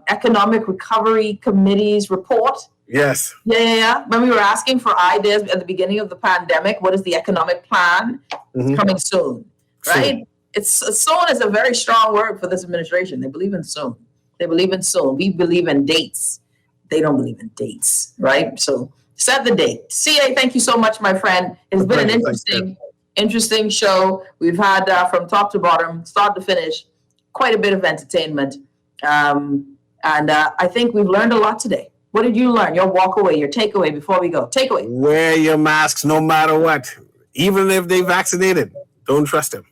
Economic Recovery Committee's report. Yes. Yeah. When we were asking for ideas at the beginning of the pandemic, what is the economic plan? It's coming soon, right? Soon is a very strong word for this administration. They believe in soon. They believe in soon. We believe in dates. They don't believe in dates, right? So set the date. CA, thank you so much, my friend. It's been an interesting show. We've had from top to bottom, start to finish, quite a bit of entertainment. And I think we've learned a lot today. What did you learn? Your walk away, your takeaway before we go. Takeaway. Wear your masks no matter what. Even if they vaccinated, don't trust them.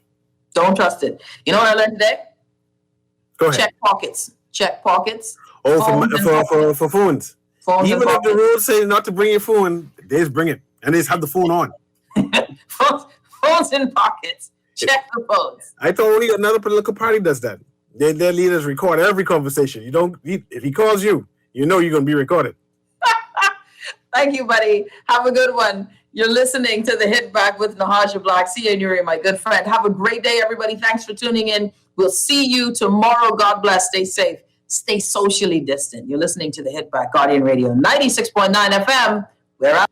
Don't trust it. You know what I learned today? Go ahead. Check pockets. Check pockets. Oh, for phones. Even if the rules say not to bring your phone, they just bring it. And they just have the phone on. Phones in pockets. Check the phones. I told you another political party does that. Their leaders record every conversation. If he calls you, you know you're going to be recorded. Thank you, buddy. Have a good one. You're listening to The Hit Back with Nahaja Black. See you, Nuri, my good friend. Have a great day, everybody. Thanks for tuning in. We'll see you tomorrow. God bless. Stay safe. Stay socially distant. You're listening to The Hit Back, Guardian Radio, 96.9 FM. We're out.